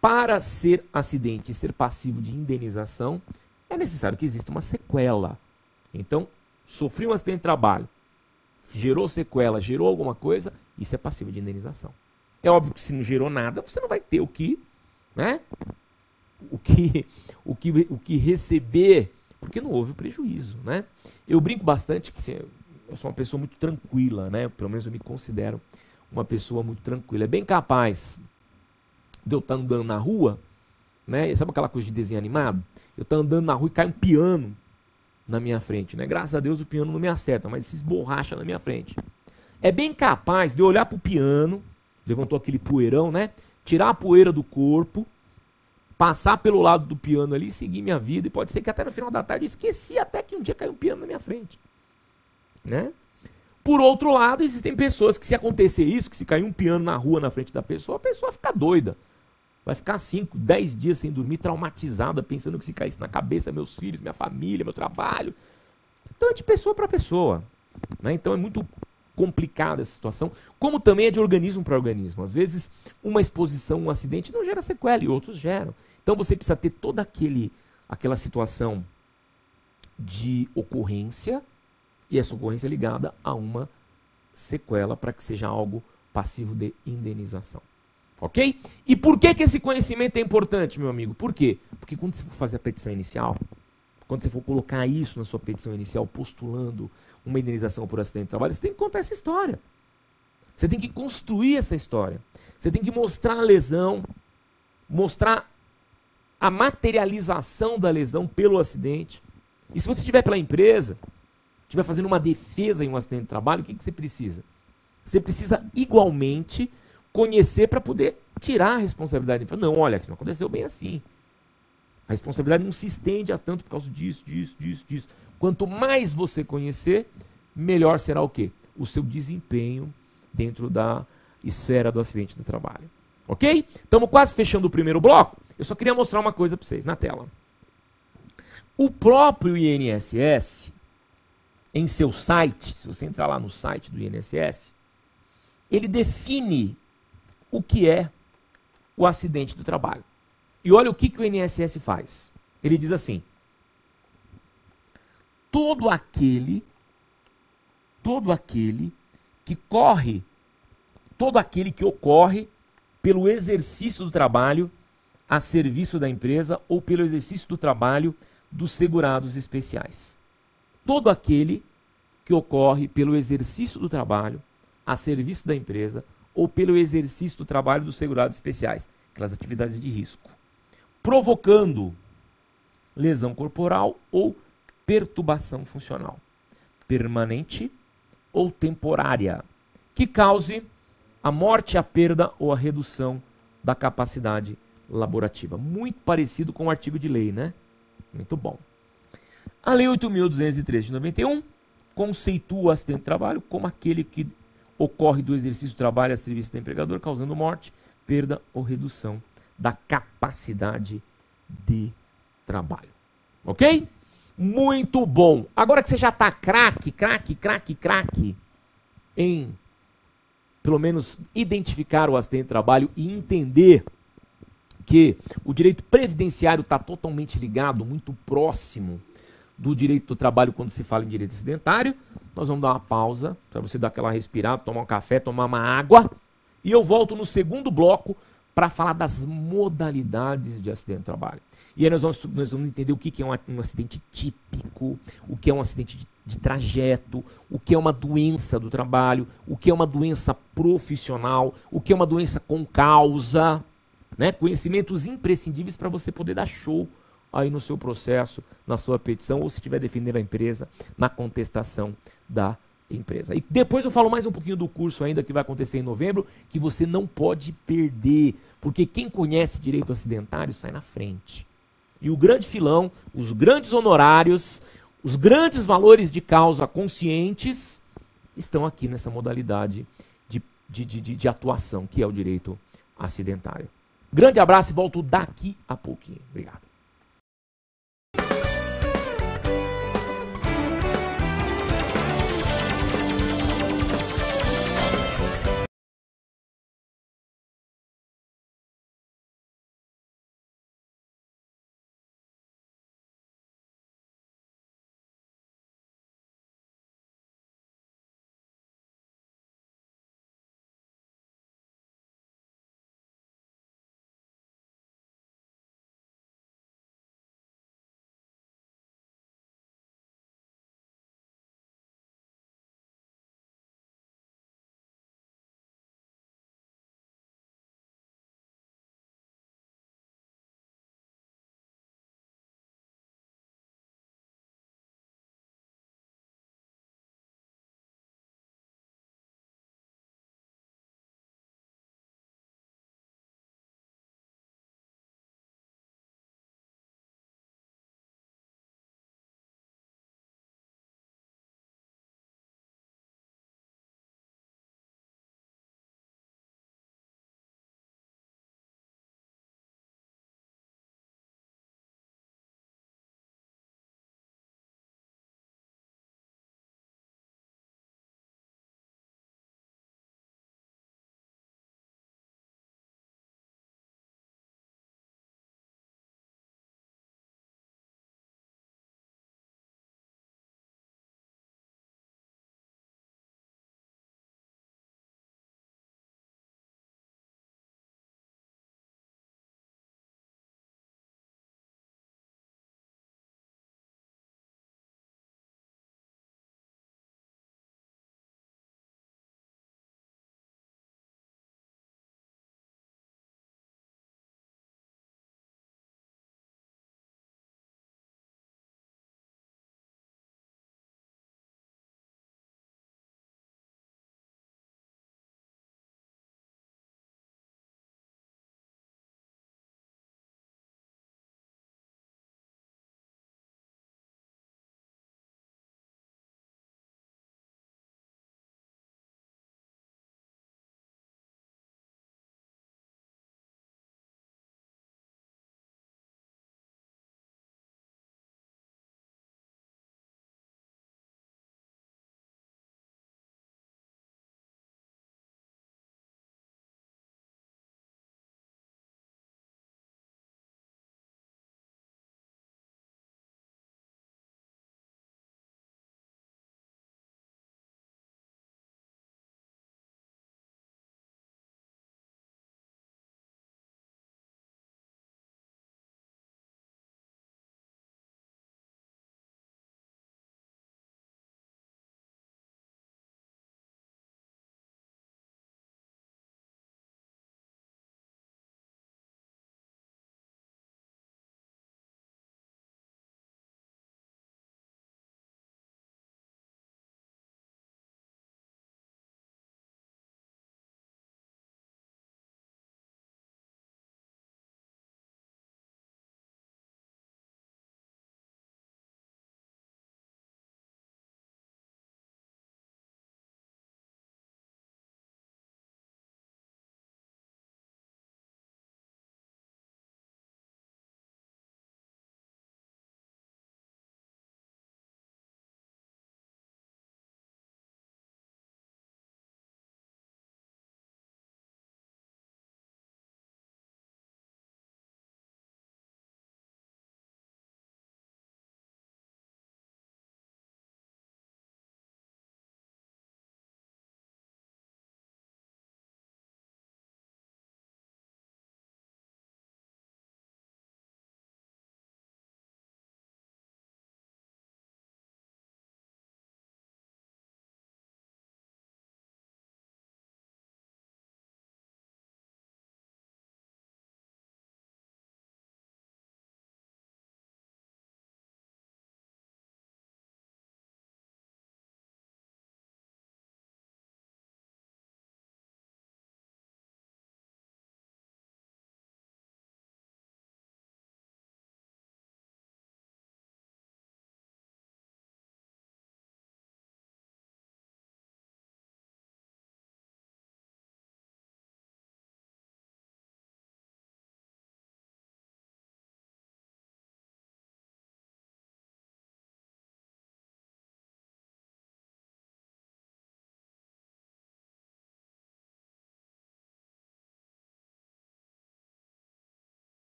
Para ser acidente e ser passivo de indenização, é necessário que exista uma sequela. Então, sofri um acidente de trabalho, gerou sequela, gerou alguma coisa, isso é passivo de indenização. É óbvio que se não gerou nada, você não vai ter o que, né? O que receber, porque não houve prejuízo, né? Eu brinco bastante que eu sou uma pessoa muito tranquila, né? Pelo menos eu me considero uma pessoa muito tranquila. É bem capaz de eu estar andando na rua, né? Sabe aquela coisa de desenho animado? Eu estou andando na rua e cai um piano na minha frente, né? Graças a Deus o piano não me acerta, mas se esborracha na minha frente. É bem capaz de eu olhar para o piano, levantou aquele poeirão, né? Tirar a poeira do corpo, passar pelo lado do piano ali, seguir minha vida, e pode ser que até no final da tarde eu esqueci até que um dia caiu um piano na minha frente, né? Por outro lado, existem pessoas que, se acontecer isso, que se cair um piano na rua na frente da pessoa, a pessoa fica doida. Vai ficar 5, 10 dias sem dormir, traumatizada, pensando que se caísse na cabeça meus filhos, minha família, meu trabalho. Então é de pessoa para pessoa, né? Então é muito complicada essa situação, como também é de organismo para organismo. Às vezes, uma exposição, um acidente não gera sequela e outros geram. Então você precisa ter toda aquela situação de ocorrência, e essa ocorrência é ligada a uma sequela para que seja algo passivo de indenização. Ok? E por que esse conhecimento é importante, meu amigo? Por quê? Porque quando você for fazer a petição inicial, quando você for colocar isso na sua petição inicial, postulando uma indenização por acidente de trabalho, você tem que contar essa história. Você tem que construir essa história. Você tem que mostrar a lesão, mostrar a materialização da lesão pelo acidente. E se você estiver pela empresa, estiver fazendo uma defesa em um acidente de trabalho, o que você precisa? Você precisa igualmente conhecer para poder tirar a responsabilidade. Não, olha, isso não aconteceu bem assim. A responsabilidade não se estende a tanto por causa disso. Quanto mais você conhecer, melhor será o quê? O seu desempenho dentro da esfera do acidente de trabalho. Ok? Estamos quase fechando o primeiro bloco. Eu só queria mostrar uma coisa para vocês na tela. O próprio INSS, em seu site, se você entrar lá no site do INSS, ele define o que é o acidente do trabalho. E olha o que o INSS faz. Ele diz assim: todo aquele que ocorre pelo exercício do trabalho a serviço da empresa ou pelo exercício do trabalho dos segurados especiais. Todo aquele que ocorre pelo exercício do trabalho a serviço da empresa ou pelo exercício do trabalho dos segurados especiais, aquelas atividades de risco, provocando lesão corporal ou perturbação funcional, permanente ou temporária, que cause a morte, a perda ou a redução da capacidade laborativa. Muito parecido com o artigo de lei, né? Muito bom. A Lei 8.203 de 91 conceitua o acidente de trabalho como aquele que ocorre do exercício do trabalho a serviço do empregador, causando morte, perda ou redução da capacidade de trabalho. Ok? Muito bom. Agora que você já está craque em pelo menos identificar o acidente de trabalho e entender que o direito previdenciário está totalmente ligado, muito próximo do direito do trabalho quando se fala em direito acidentário. Nós vamos dar uma pausa para você dar aquela respirada, tomar um café, tomar uma água. E eu volto no segundo bloco para falar das modalidades de acidente de trabalho. E aí nós vamos entender o que é um acidente típico, o que é um acidente de trajeto, o que é uma doença do trabalho, o que é uma doença profissional, o que é uma doença com causa, né? Conhecimentos imprescindíveis para você poder dar show aí no seu processo, na sua petição, ou se estiver defendendo a empresa, na contestação da empresa. E depois eu falo mais um pouquinho do curso ainda que vai acontecer em novembro, que você não pode perder, porque quem conhece direito acidentário sai na frente. E o grande filão, os grandes honorários, os grandes valores de causa conscientes estão aqui nessa modalidade de atuação, que é o direito acidentário. Grande abraço e volto daqui a pouquinho. Obrigado.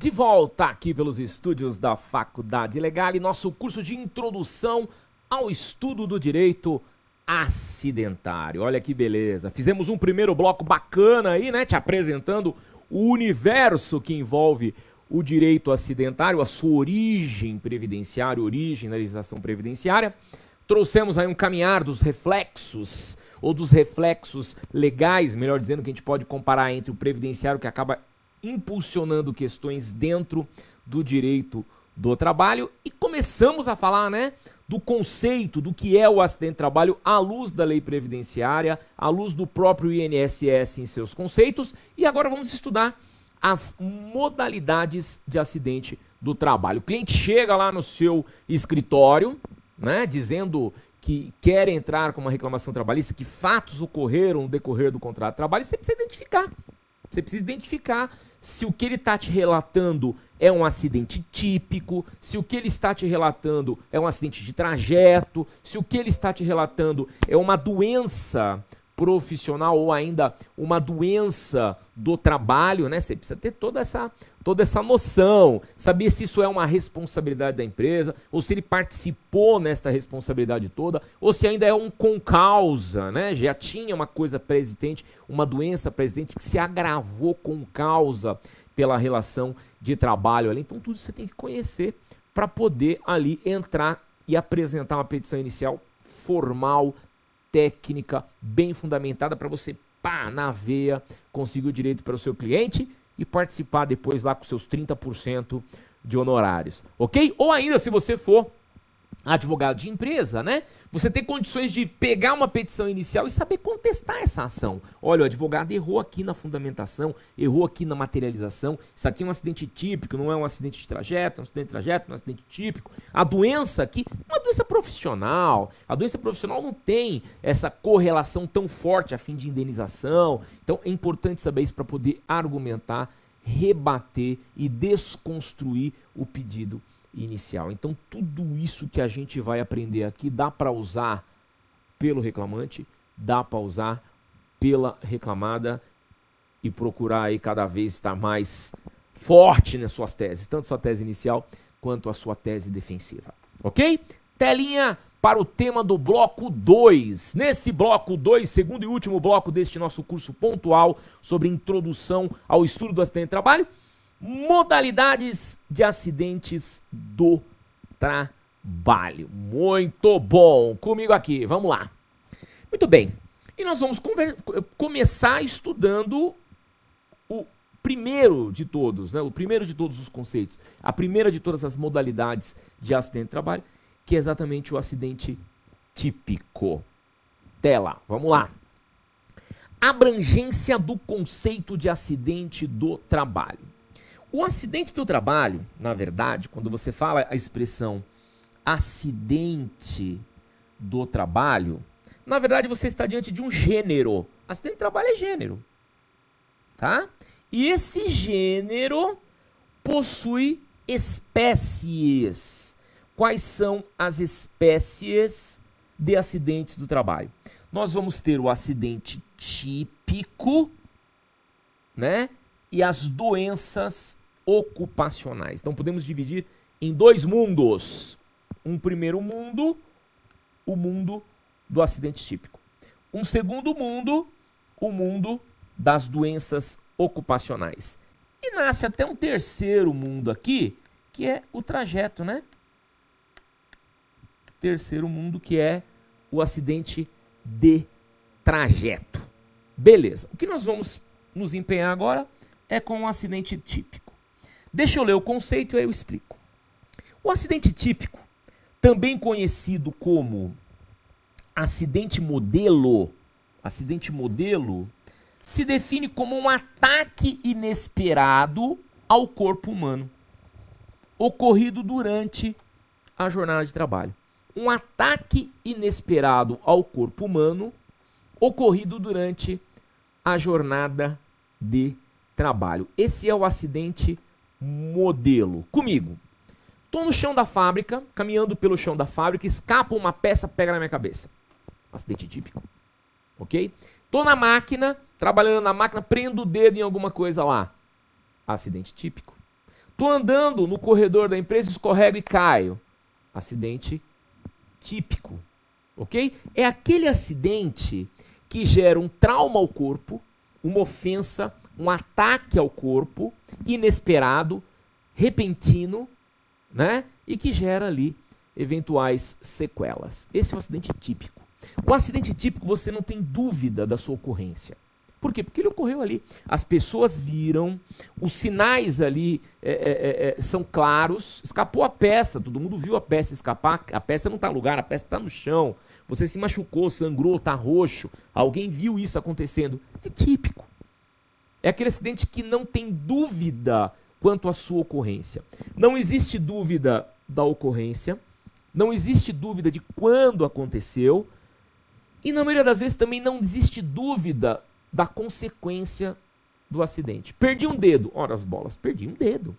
De volta aqui pelos estúdios da Faculdade Legal e nosso curso de introdução ao estudo do direito acidentário. Olha que beleza. Fizemos um primeiro bloco bacana aí, né? Te apresentando o universo que envolve o direito acidentário, a sua origem previdenciária, origem da legislação previdenciária. Trouxemos aí um caminhar dos reflexos, ou dos reflexos legais, melhor dizendo, que a gente pode comparar entre o previdenciário, que acaba impulsionando questões dentro do direito do trabalho, e começamos a falar, né, do conceito do que é o acidente de trabalho à luz da lei previdenciária, à luz do próprio INSS em seus conceitos, e agora vamos estudar as modalidades de acidente do trabalho. O cliente chega lá no seu escritório, né, dizendo que quer entrar com uma reclamação trabalhista, que fatos ocorreram no decorrer do contrato de trabalho, você precisa identificar. Você precisa identificar se o que ele está te relatando é um acidente típico, se o que ele está te relatando é um acidente de trajeto, se o que ele está te relatando é uma doença profissional ou ainda uma doença do trabalho, né? Você precisa ter toda essa noção, saber se isso é uma responsabilidade da empresa, ou se ele participou nesta responsabilidade toda, ou se ainda é um concausa, né? Já tinha uma coisa pré-existente, uma doença pré-existente que se agravou com causa pela relação de trabalho ali. Então tudo isso você tem que conhecer para poder ali entrar e apresentar uma petição inicial formal, técnica, bem fundamentada para você, pá, na veia, conseguir o direito para o seu cliente e participar depois lá com seus 30% de honorários, ok? Ou ainda, se você for advogado de empresa, né? Você tem condições de pegar uma petição inicial e saber contestar essa ação. Olha, o advogado errou aqui na fundamentação, errou aqui na materialização. Isso aqui é um acidente típico, não é um acidente de trajeto, é um acidente de trajeto, não é um acidente típico. A doença aqui é uma doença profissional. A doença profissional não tem essa correlação tão forte a fim de indenização. Então é importante saber isso para poder argumentar, rebater e desconstruir o pedido inicial. Então tudo isso que a gente vai aprender aqui dá para usar pelo reclamante, dá para usar pela reclamada e procurar aí cada vez estar mais forte nas suas teses, tanto sua tese inicial quanto a sua tese defensiva, ok? Telinha para o tema do bloco 2. Nesse bloco 2, segundo e último bloco deste nosso curso pontual sobre introdução ao estudo do acidente de trabalho, modalidades de acidentes do trabalho. Muito bom. Comigo aqui, vamos lá. Muito bem. E nós vamos começar estudando o primeiro de todos, né? O primeiro de todos os conceitos. A primeira de todas as modalidades de acidente de trabalho, que é exatamente o acidente típico. Tela, vamos lá. Abrangência do conceito de acidente do trabalho. O acidente do trabalho, na verdade, quando você fala a expressão acidente do trabalho, na verdade você está diante de um gênero. Acidente de trabalho é gênero, tá? E esse gênero possui espécies. Quais são as espécies de acidentes do trabalho? Nós vamos ter o acidente típico, né? E as doenças ocupacionais. Então podemos dividir em dois mundos. Um primeiro mundo, o mundo do acidente típico. Um segundo mundo, o mundo das doenças ocupacionais. E nasce até um terceiro mundo aqui, que é o trajeto, né? Terceiro mundo, que é o acidente de trajeto. Beleza. O que nós vamos nos empenhar agora é com um acidente típico. Deixa eu ler o conceito e aí eu explico. O acidente típico, também conhecido como acidente modelo, se define como um ataque inesperado ao corpo humano, ocorrido durante a jornada de trabalho. Um ataque inesperado ao corpo humano, ocorrido durante a jornada de trabalho. Esse é o acidente modelo. Comigo. Estou no chão da fábrica, caminhando pelo chão da fábrica, escapa uma peça, pega na minha cabeça. Acidente típico. Ok? Estou na máquina, trabalhando na máquina, prendo o dedo em alguma coisa lá. Acidente típico. Tô andando no corredor da empresa, escorrego e caio. Acidente típico, ok? É aquele acidente que gera um trauma ao corpo, uma ofensa, um ataque ao corpo, inesperado, repentino, né? E que gera ali eventuais sequelas. Esse é o acidente típico. O acidente típico você não tem dúvida da sua ocorrência. Por quê? Porque ele ocorreu ali. As pessoas viram, os sinais ali são claros, escapou a peça, todo mundo viu a peça escapar, a peça não está no lugar, a peça está no chão, você se machucou, sangrou, está roxo, alguém viu isso acontecendo. É típico. É aquele acidente que não tem dúvida quanto à sua ocorrência. Não existe dúvida da ocorrência, não existe dúvida de quando aconteceu, e na maioria das vezes também não existe dúvida da consequência do acidente. Perdi um dedo. Ora as bolas, perdi um dedo.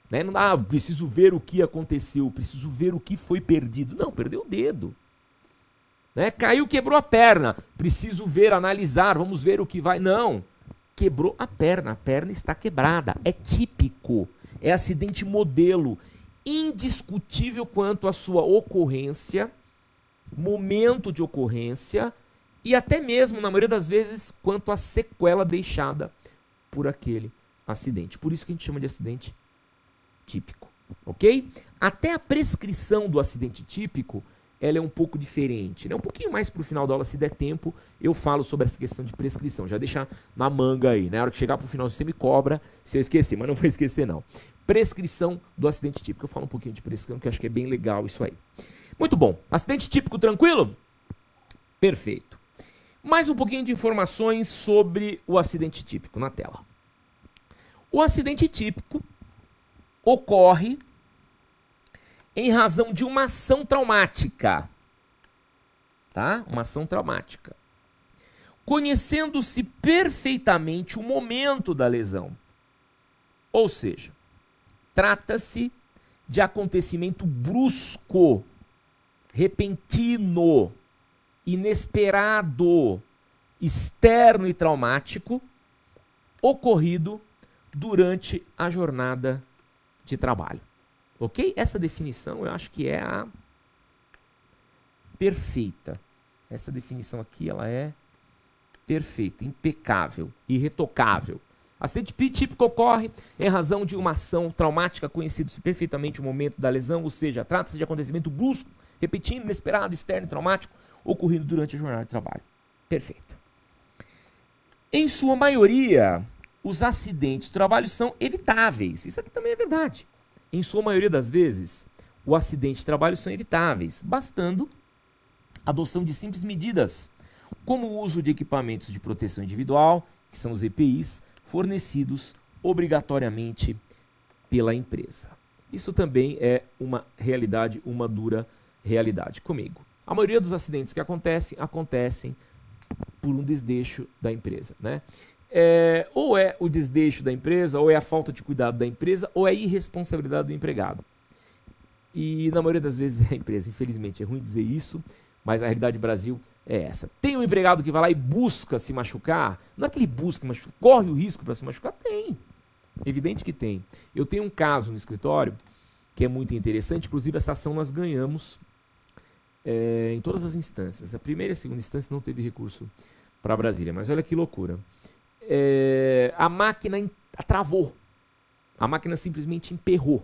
Né? Não dá, preciso ver o que aconteceu, preciso ver o que foi perdido. Não, perdeu o dedo. Né? Caiu, quebrou a perna. Preciso ver, analisar, vamos ver o que vai. Não, quebrou a perna está quebrada. É típico, é acidente modelo, indiscutível quanto à sua ocorrência, momento de ocorrência, e até mesmo, na maioria das vezes, quanto à sequela deixada por aquele acidente. Por isso que a gente chama de acidente típico, ok? Até a prescrição do acidente típico, ela é um pouco diferente, né? Um pouquinho mais para o final da aula, se der tempo, eu falo sobre essa questão de prescrição. Já deixar na manga aí, né? Na hora que chegar para o final, você me cobra se eu esquecer, mas não vou esquecer não. Prescrição do acidente típico. Eu falo um pouquinho de prescrição, que eu acho que é bem legal isso aí. Muito bom. Acidente típico tranquilo? Perfeito. Mais um pouquinho de informações sobre o acidente típico na tela. O acidente típico ocorre em razão de uma ação traumática, tá? Uma ação traumática. Conhecendo-se perfeitamente o momento da lesão. Ou seja, trata-se de acontecimento brusco, repentino, inesperado, externo e traumático, ocorrido durante a jornada de trabalho. Ok? Essa definição eu acho que é a perfeita. Essa definição aqui ela é perfeita, impecável, irretocável. Acidente típico ocorre em razão de uma ação traumática, conhecido-se perfeitamente o momento da lesão, ou seja, trata-se de acontecimento brusco, repetindo, inesperado, externo e traumático, ocorrido durante a jornada de trabalho. Perfeito. Em sua maioria, os acidentes de trabalho são evitáveis. Isso aqui também é verdade. Em sua maioria das vezes, os acidentes de trabalho são evitáveis, bastando a adoção de simples medidas, como o uso de equipamentos de proteção individual, que são os EPIs, fornecidos obrigatoriamente pela empresa. Isso também é uma realidade, uma dura realidade comigo. A maioria dos acidentes que acontecem por um desdeixo da empresa, né? Ou é o desdeixo da empresa, ou é a falta de cuidado da empresa, ou é a irresponsabilidade do empregado. E na maioria das vezes é a empresa, infelizmente. É ruim dizer isso, mas a realidade do Brasil é essa. Tem um empregado que vai lá e busca se machucar? Não é que ele busca, mas corre o risco para se machucar? Tem. Evidente que tem. Eu tenho um caso no escritório que é muito interessante, inclusive essa ação nós ganhamos em todas as instâncias. A primeira e a segunda instância não teve recurso para Brasília, mas olha que loucura. A máquina travou. A máquina simplesmente emperrou.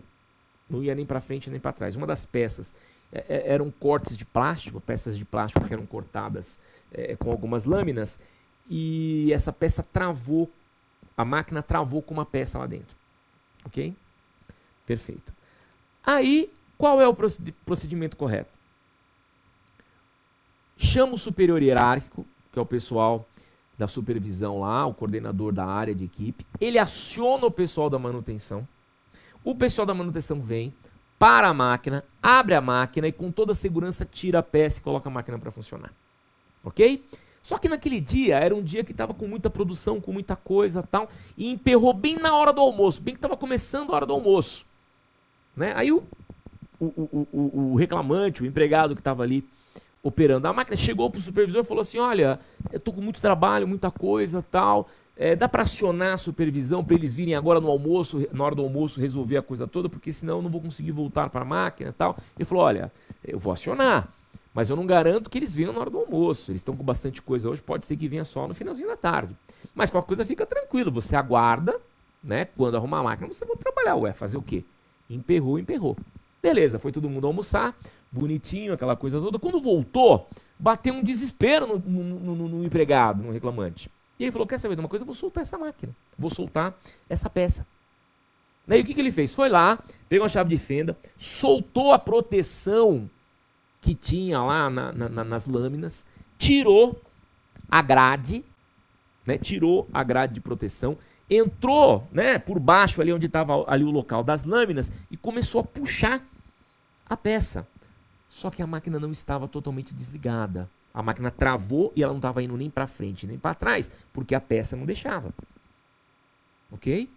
Não ia nem para frente nem para trás. Uma das peças eram cortes de plástico, peças de plástico que eram cortadas com algumas lâminas, e essa peça travou, a máquina travou com uma peça lá dentro. Ok? Perfeito. Aí, qual é o procedimento correto? Chama o superior hierárquico, que é o pessoal da supervisão lá, o coordenador da área de equipe. Ele aciona o pessoal da manutenção. O pessoal da manutenção vem, para a máquina, abre a máquina e com toda a segurança tira a peça e coloca a máquina para funcionar. Ok? Só que naquele dia, era um dia que estava com muita produção, com muita coisa e tal, e emperrou bem na hora do almoço, bem que estava começando a hora do almoço. Né? Aí o reclamante, o empregado que estava ali operando. A máquina chegou pro supervisor e falou assim, olha, eu tô com muito trabalho, muita coisa, tal, dá para acionar a supervisão para eles virem agora no almoço, na hora do almoço resolver a coisa toda, porque senão eu não vou conseguir voltar para a máquina e tal. Ele falou, olha, eu vou acionar, mas eu não garanto que eles venham na hora do almoço. Eles estão com bastante coisa hoje, pode ser que venha só no finalzinho da tarde. Mas qualquer coisa fica tranquilo, você aguarda, né? Quando arrumar a máquina, você vai trabalhar. Ué, fazer o quê? Emperrou, emperrou. Beleza, foi todo mundo almoçar, bonitinho, aquela coisa toda. Quando voltou, bateu um desespero no empregado, no reclamante. E ele falou, quer saber de uma coisa? Eu vou soltar essa máquina, vou soltar essa peça. Daí o que ele fez? Foi lá, pegou uma chave de fenda, soltou a proteção que tinha lá nas lâminas, tirou a grade, né, tirou a grade de proteção, entrou, né, por baixo ali onde estava ali o local das lâminas e começou a puxar a peça. Só que a máquina não estava totalmente desligada. A máquina travou e ela não estava indo nem para frente nem para trás, porque a peça não deixava. Ok?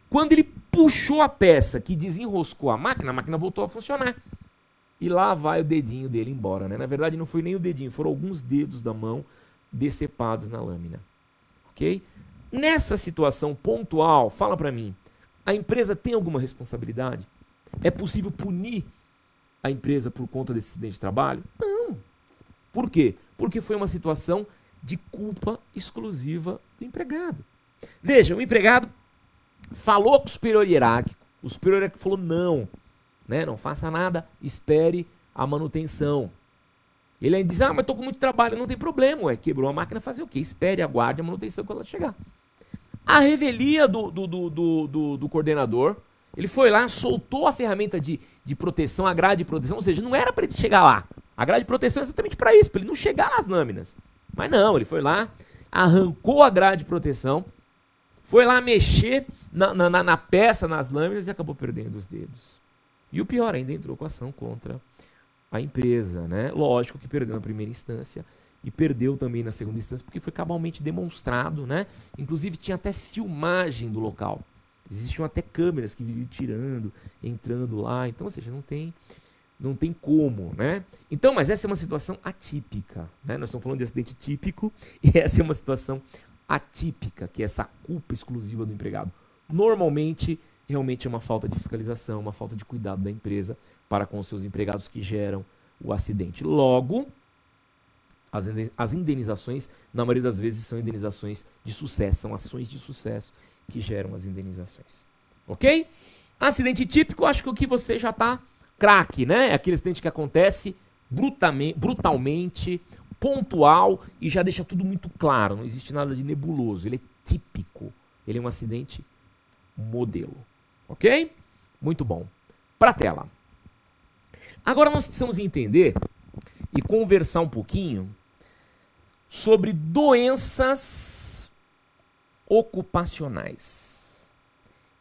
Quando ele puxou a peça que desenroscou a máquina voltou a funcionar. E lá vai o dedinho dele embora, né? Na verdade não foi nem o dedinho, foram alguns dedos da mão decepados na lâmina. Ok? Nessa situação pontual, fala para mim, a empresa tem alguma responsabilidade? É possível punir a empresa por conta desse acidente de trabalho? Não. Por quê? Porque foi uma situação de culpa exclusiva do empregado. Veja, o empregado falou com o superior hierárquico, o superior hierárquico falou não, né, não faça nada, espere a manutenção. Ele ainda diz, mas estou com muito trabalho, não tem problema, ué, quebrou a máquina, fazer o quê? Espere, aguarde a manutenção quando ela chegar. A revelia do coordenador, ele foi lá, soltou a ferramenta de proteção, a grade de proteção, ou seja, não era para ele chegar lá. A grade de proteção é exatamente para isso, para ele não chegar nas lâminas. Mas não, ele foi lá, arrancou a grade de proteção, foi lá mexer na peça, nas lâminas e acabou perdendo os dedos. E o pior ainda, entrou com ação contra a empresa, né? Lógico que perdeu na primeira instância e perdeu também na segunda instância, porque foi cabalmente demonstrado, né? Inclusive tinha até filmagem do local. Existiam até câmeras que viviam tirando, entrando lá. Então, ou seja, não tem como, né? Então, mas essa é uma situação atípica, né? Nós estamos falando de acidente típico e essa é uma situação atípica, que é essa culpa exclusiva do empregado. Normalmente, realmente é uma falta de fiscalização, uma falta de cuidado da empresa para com os seus empregados que geram o acidente. Logo, as indenizações, na maioria das vezes, são indenizações de sucesso, são ações de sucesso que geram as indenizações. Ok? Acidente típico, acho que o que você já está craque, né? É aquele acidente que acontece brutalmente, pontual e já deixa tudo muito claro. Não existe nada de nebuloso. Ele é típico. Ele é um acidente modelo. Ok? Muito bom. Para a tela. Agora nós precisamos entender e conversar um pouquinho sobre doenças ocupacionais,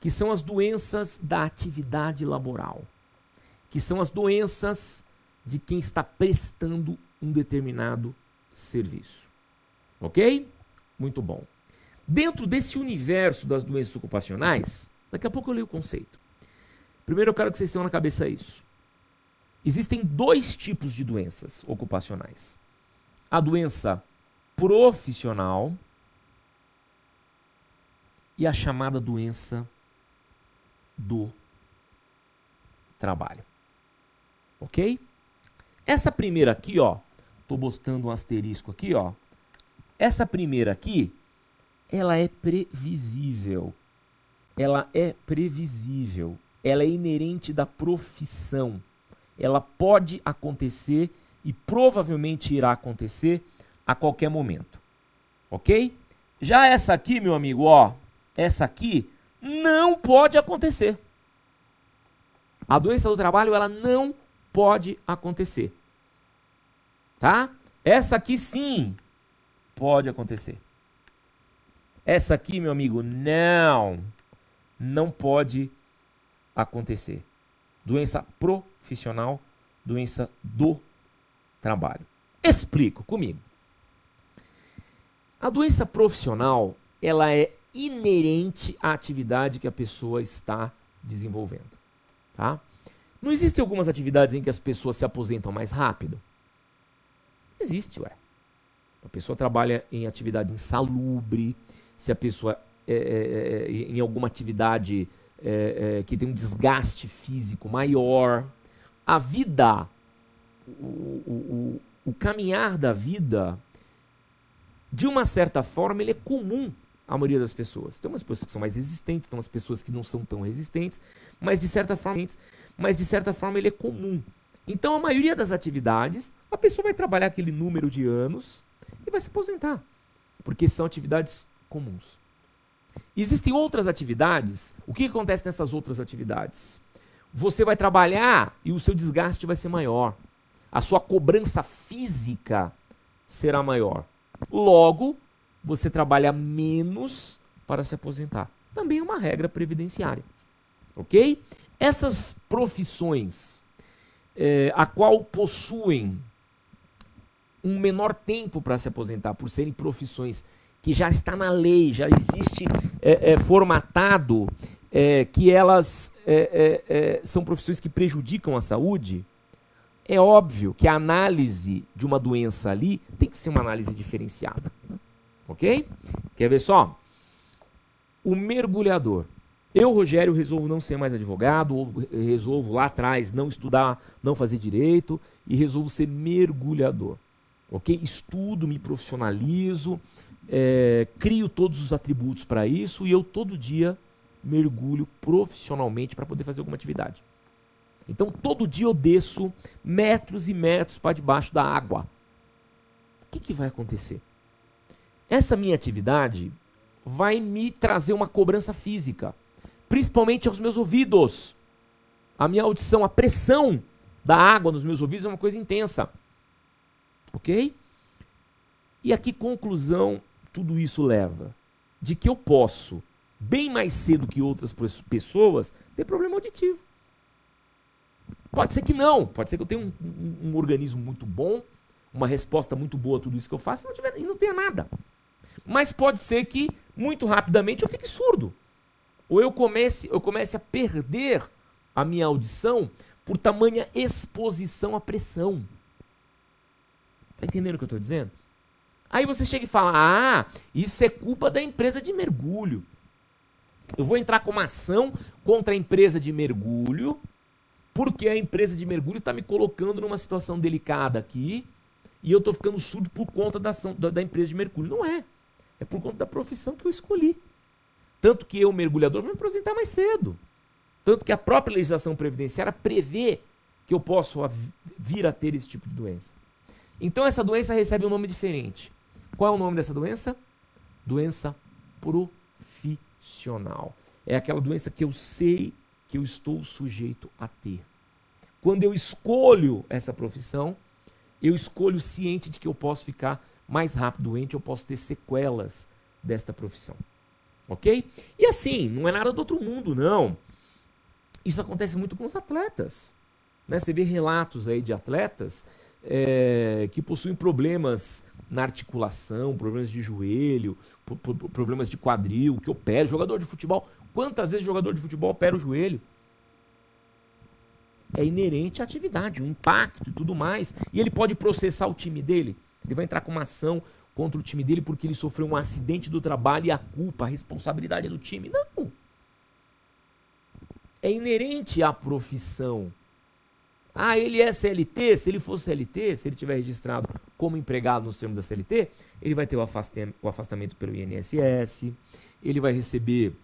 que são as doenças da atividade laboral, que são as doenças de quem está prestando um determinado serviço. Ok? Muito bom. Dentro desse universo das doenças ocupacionais, daqui a pouco eu leio o conceito. Primeiro eu quero que vocês tenham na cabeça isso. Existem dois tipos de doenças ocupacionais. A doença profissional e a chamada doença do trabalho. Ok? Essa primeira aqui, ó, tô botando um asterisco aqui, ó. Essa primeira aqui, ela é previsível. Ela é previsível. Ela é inerente da profissão. Ela pode acontecer e provavelmente irá acontecer a qualquer momento. Ok? Já essa aqui, meu amigo, ó, essa aqui não pode acontecer. A doença do trabalho, ela não pode acontecer. Tá? Essa aqui sim pode acontecer. Essa aqui, meu amigo, não pode acontecer. Doença profissional, doença do trabalho. Explico comigo. A doença profissional, ela é inerente à atividade que a pessoa está desenvolvendo. Tá? Não existem algumas atividades em que as pessoas se aposentam mais rápido? existe, ué. A pessoa trabalha em atividade insalubre, se a pessoa em alguma atividade que tem um desgaste físico maior. A vida, o caminhar da vida, de uma certa forma, ele é comum à maioria das pessoas. Tem umas pessoas que são mais resistentes, tem umas pessoas que não são tão resistentes, mas de certa forma ele é comum. Então, a maioria das atividades, a pessoa vai trabalhar aquele número de anos e vai se aposentar, porque são atividades comuns. Existem outras atividades. O que acontece nessas outras atividades? Você vai trabalhar e o seu desgaste vai ser maior. A sua cobrança física será maior. Logo, você trabalha menos para se aposentar. Também é uma regra previdenciária. Ok? Essas profissões, a qual possuem um menor tempo para se aposentar, por serem profissões que já está na lei, já existe formatado, que elas são profissões que prejudicam a saúde, é óbvio que a análise de uma doença ali tem que ser uma análise diferenciada. Ok? Quer ver só? O mergulhador. Eu, Rogério, resolvo não ser mais advogado, ou resolvo lá atrás não estudar, não fazer direito, e resolvo ser mergulhador. Ok? Estudo, me profissionalizo, crio todos os atributos para isso, e eu todo dia mergulho profissionalmente para poder fazer alguma atividade. Então, todo dia eu desço metros e metros para debaixo da água. O que vai acontecer? Essa minha atividade vai me trazer uma cobrança física, principalmente aos meus ouvidos. A minha audição, a pressão da água nos meus ouvidos é uma coisa intensa. Ok? E a que conclusão tudo isso leva? De que eu posso, bem mais cedo que outras pessoas, ter problema auditivo. Pode ser que não, pode ser que eu tenha um organismo muito bom, uma resposta muito boa a tudo isso que eu faço e não tenha nada. Mas pode ser que, muito rapidamente, eu fique surdo. Ou eu comece a perder a minha audição por tamanha exposição à pressão. Tá entendendo o que eu estou dizendo? Aí você chega e fala, isso é culpa da empresa de mergulho. Eu vou entrar com uma ação contra a empresa de mergulho, porque a empresa de mergulho está me colocando numa situação delicada aqui, e eu estou ficando surdo por conta da empresa de mergulho. Não é. É por conta da profissão que eu escolhi. Tanto que eu, mergulhador, vou me aposentar mais cedo. Tanto que a própria legislação previdenciária prevê que eu posso vir a ter esse tipo de doença. Então essa doença recebe um nome diferente. Qual é o nome dessa doença? Doença profissional. É aquela doença que eu sei que eu estou sujeito a ter. Quando eu escolho essa profissão, eu escolho ciente de que eu posso ficar mais rápido doente, eu posso ter sequelas desta profissão. Ok? E assim, não é nada do outro mundo, não. Isso acontece muito com os atletas. Né? Você vê relatos aí de atletas que possuem problemas na articulação, problemas de joelho, problemas de quadril, que opera. Jogador de futebol, quantas vezes jogador de futebol opera o joelho? É inerente à atividade, o impacto e tudo mais. E ele pode processar o time dele. Ele vai entrar com uma ação contra o time dele porque ele sofreu um acidente do trabalho e a culpa, a responsabilidade é do time. Não. É inerente à profissão. Ele é CLT? Se ele for CLT, se ele tiver registrado como empregado nos termos da CLT, ele vai ter o afastamento pelo INSS, ele vai receber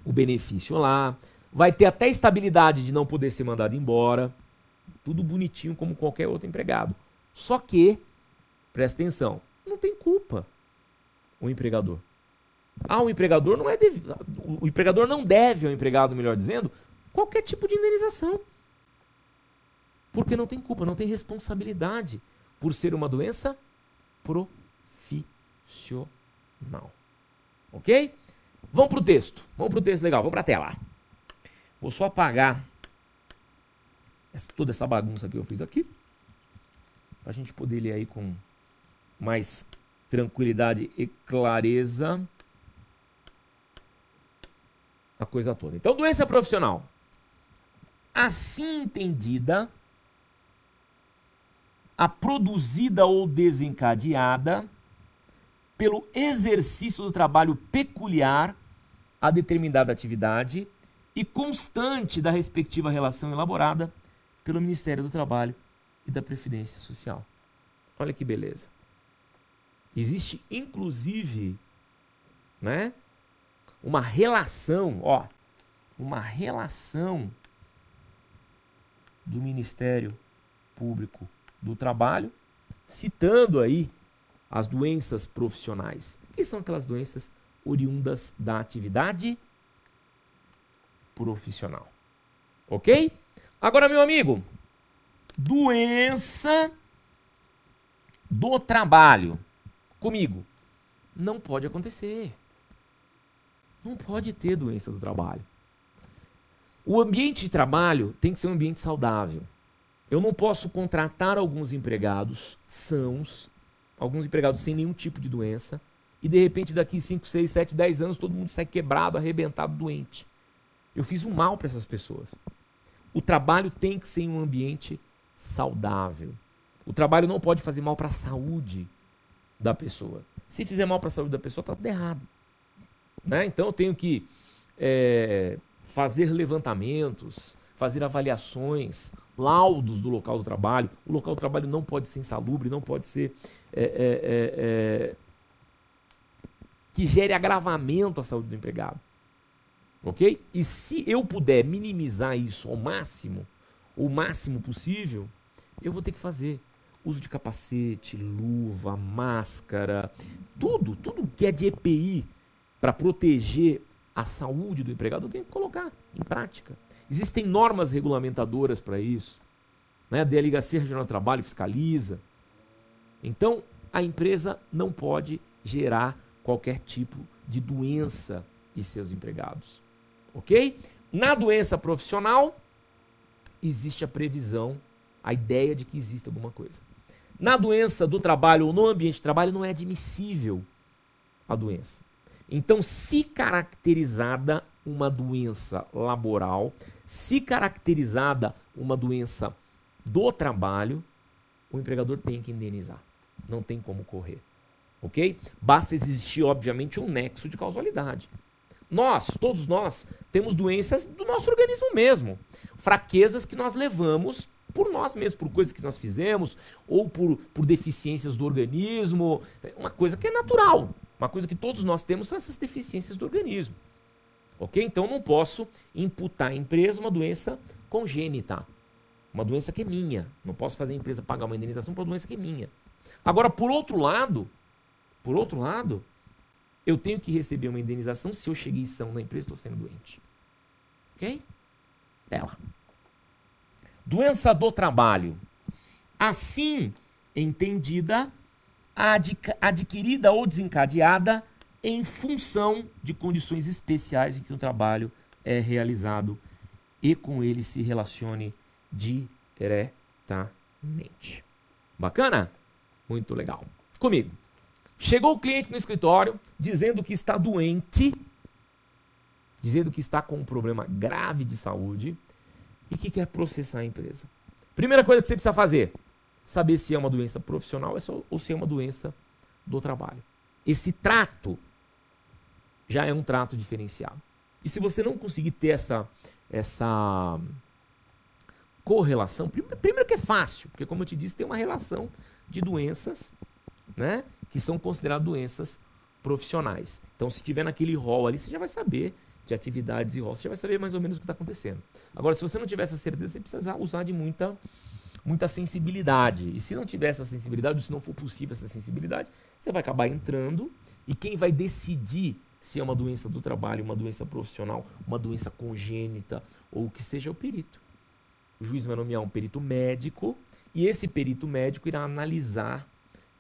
o benefício lá, vai ter até estabilidade de não poder ser mandado embora, tudo bonitinho como qualquer outro empregado. Só que, presta atenção, não tem culpa o empregador. O empregador não o empregador não deve ao empregado, melhor dizendo, qualquer tipo de indenização. Porque não tem culpa, não tem responsabilidade por ser uma doença profissional. Ok? Vamos para o texto. Vamos para o texto legal, vamos para a tela. Vou só apagar toda essa bagunça que eu fiz aqui, para a gente poder ler aí com mais tranquilidade e clareza a coisa toda. Então, doença profissional. Assim entendida, a produzida ou desencadeada pelo exercício do trabalho peculiar a determinada atividade e constante da respectiva relação elaborada pelo Ministério do Trabalho e da Previdência Social. Olha que beleza. Existe, inclusive, né, uma relação do Ministério Público do Trabalho, citando aí as doenças profissionais. Que são aquelas doenças oriundas da atividade profissional. Ok? Agora, meu amigo, doença do trabalho comigo não pode acontecer. Não pode ter doença do trabalho. O ambiente de trabalho tem que ser um ambiente saudável. Eu não posso contratar alguns empregados sãos, alguns empregados sem nenhum tipo de doença, e de repente daqui 5, 6, 7, 10 anos todo mundo sai quebrado, arrebentado, doente. Eu fiz um mal para essas pessoas. O trabalho tem que ser em um ambiente saudável. O trabalho não pode fazer mal para a saúde da pessoa. Se fizer mal para a saúde da pessoa, está tudo errado. Né? Então eu tenho que fazer levantamentos, fazer avaliações, laudos do local do trabalho. O local do trabalho não pode ser insalubre, não pode ser que gere agravamento à saúde do empregado. Ok? E se eu puder minimizar isso ao máximo, o máximo possível, eu vou ter que fazer uso de capacete, luva, máscara, tudo que é de EPI para proteger a saúde do empregado, eu tenho que colocar em prática. Existem normas regulamentadoras para isso, né? A Delegacia Regional do Trabalho fiscaliza. Então, a empresa não pode gerar qualquer tipo de doença em seus empregados. Ok? Na doença profissional, existe a previsão, a ideia de que existe alguma coisa. Na doença do trabalho ou no ambiente de trabalho, não é admissível a doença. Então, se caracterizada uma doença laboral, se caracterizada uma doença do trabalho, o empregador tem que indenizar. Não tem como correr. Ok? Basta existir, obviamente, um nexo de causalidade. Todos nós, temos doenças do nosso organismo mesmo. Fraquezas que nós levamos por nós mesmos, por coisas que nós fizemos, ou por deficiências do organismo. Uma coisa que é natural. Uma coisa que todos nós temos são essas deficiências do organismo. Ok? Então eu não posso imputar à empresa uma doença congênita. Uma doença que é minha. Não posso fazer a empresa pagar uma indenização por uma doença que é minha. Agora, por outro lado, eu tenho que receber uma indenização se eu cheguei são na empresa e estou sendo doente. Ok? Tela. Doença do trabalho. Assim entendida, adquirida ou desencadeada em função de condições especiais em que o trabalho é realizado e com ele se relacione diretamente. Bacana? Muito legal. Comigo. Chegou o cliente no escritório dizendo que está doente, dizendo que está com um problema grave de saúde e que quer processar a empresa. Primeira coisa que você precisa fazer, saber se é uma doença profissional ou se é uma doença do trabalho. Esse trato já é um trato diferenciado. E se você não conseguir ter essa correlação, primeiro que é fácil, porque como eu te disse, tem uma relação de doenças, né, que são consideradas doenças profissionais. Então, se tiver naquele rol ali, você já vai saber de atividades e rolos, você já vai saber mais ou menos o que está acontecendo. Agora, se você não tiver essa certeza, você precisa usar de muita sensibilidade. E se não tiver essa sensibilidade, ou se não for possível essa sensibilidade, você vai acabar entrando e quem vai decidir se é uma doença do trabalho, uma doença profissional, uma doença congênita ou o que seja, é o perito. O juiz vai nomear um perito médico e esse perito médico irá analisar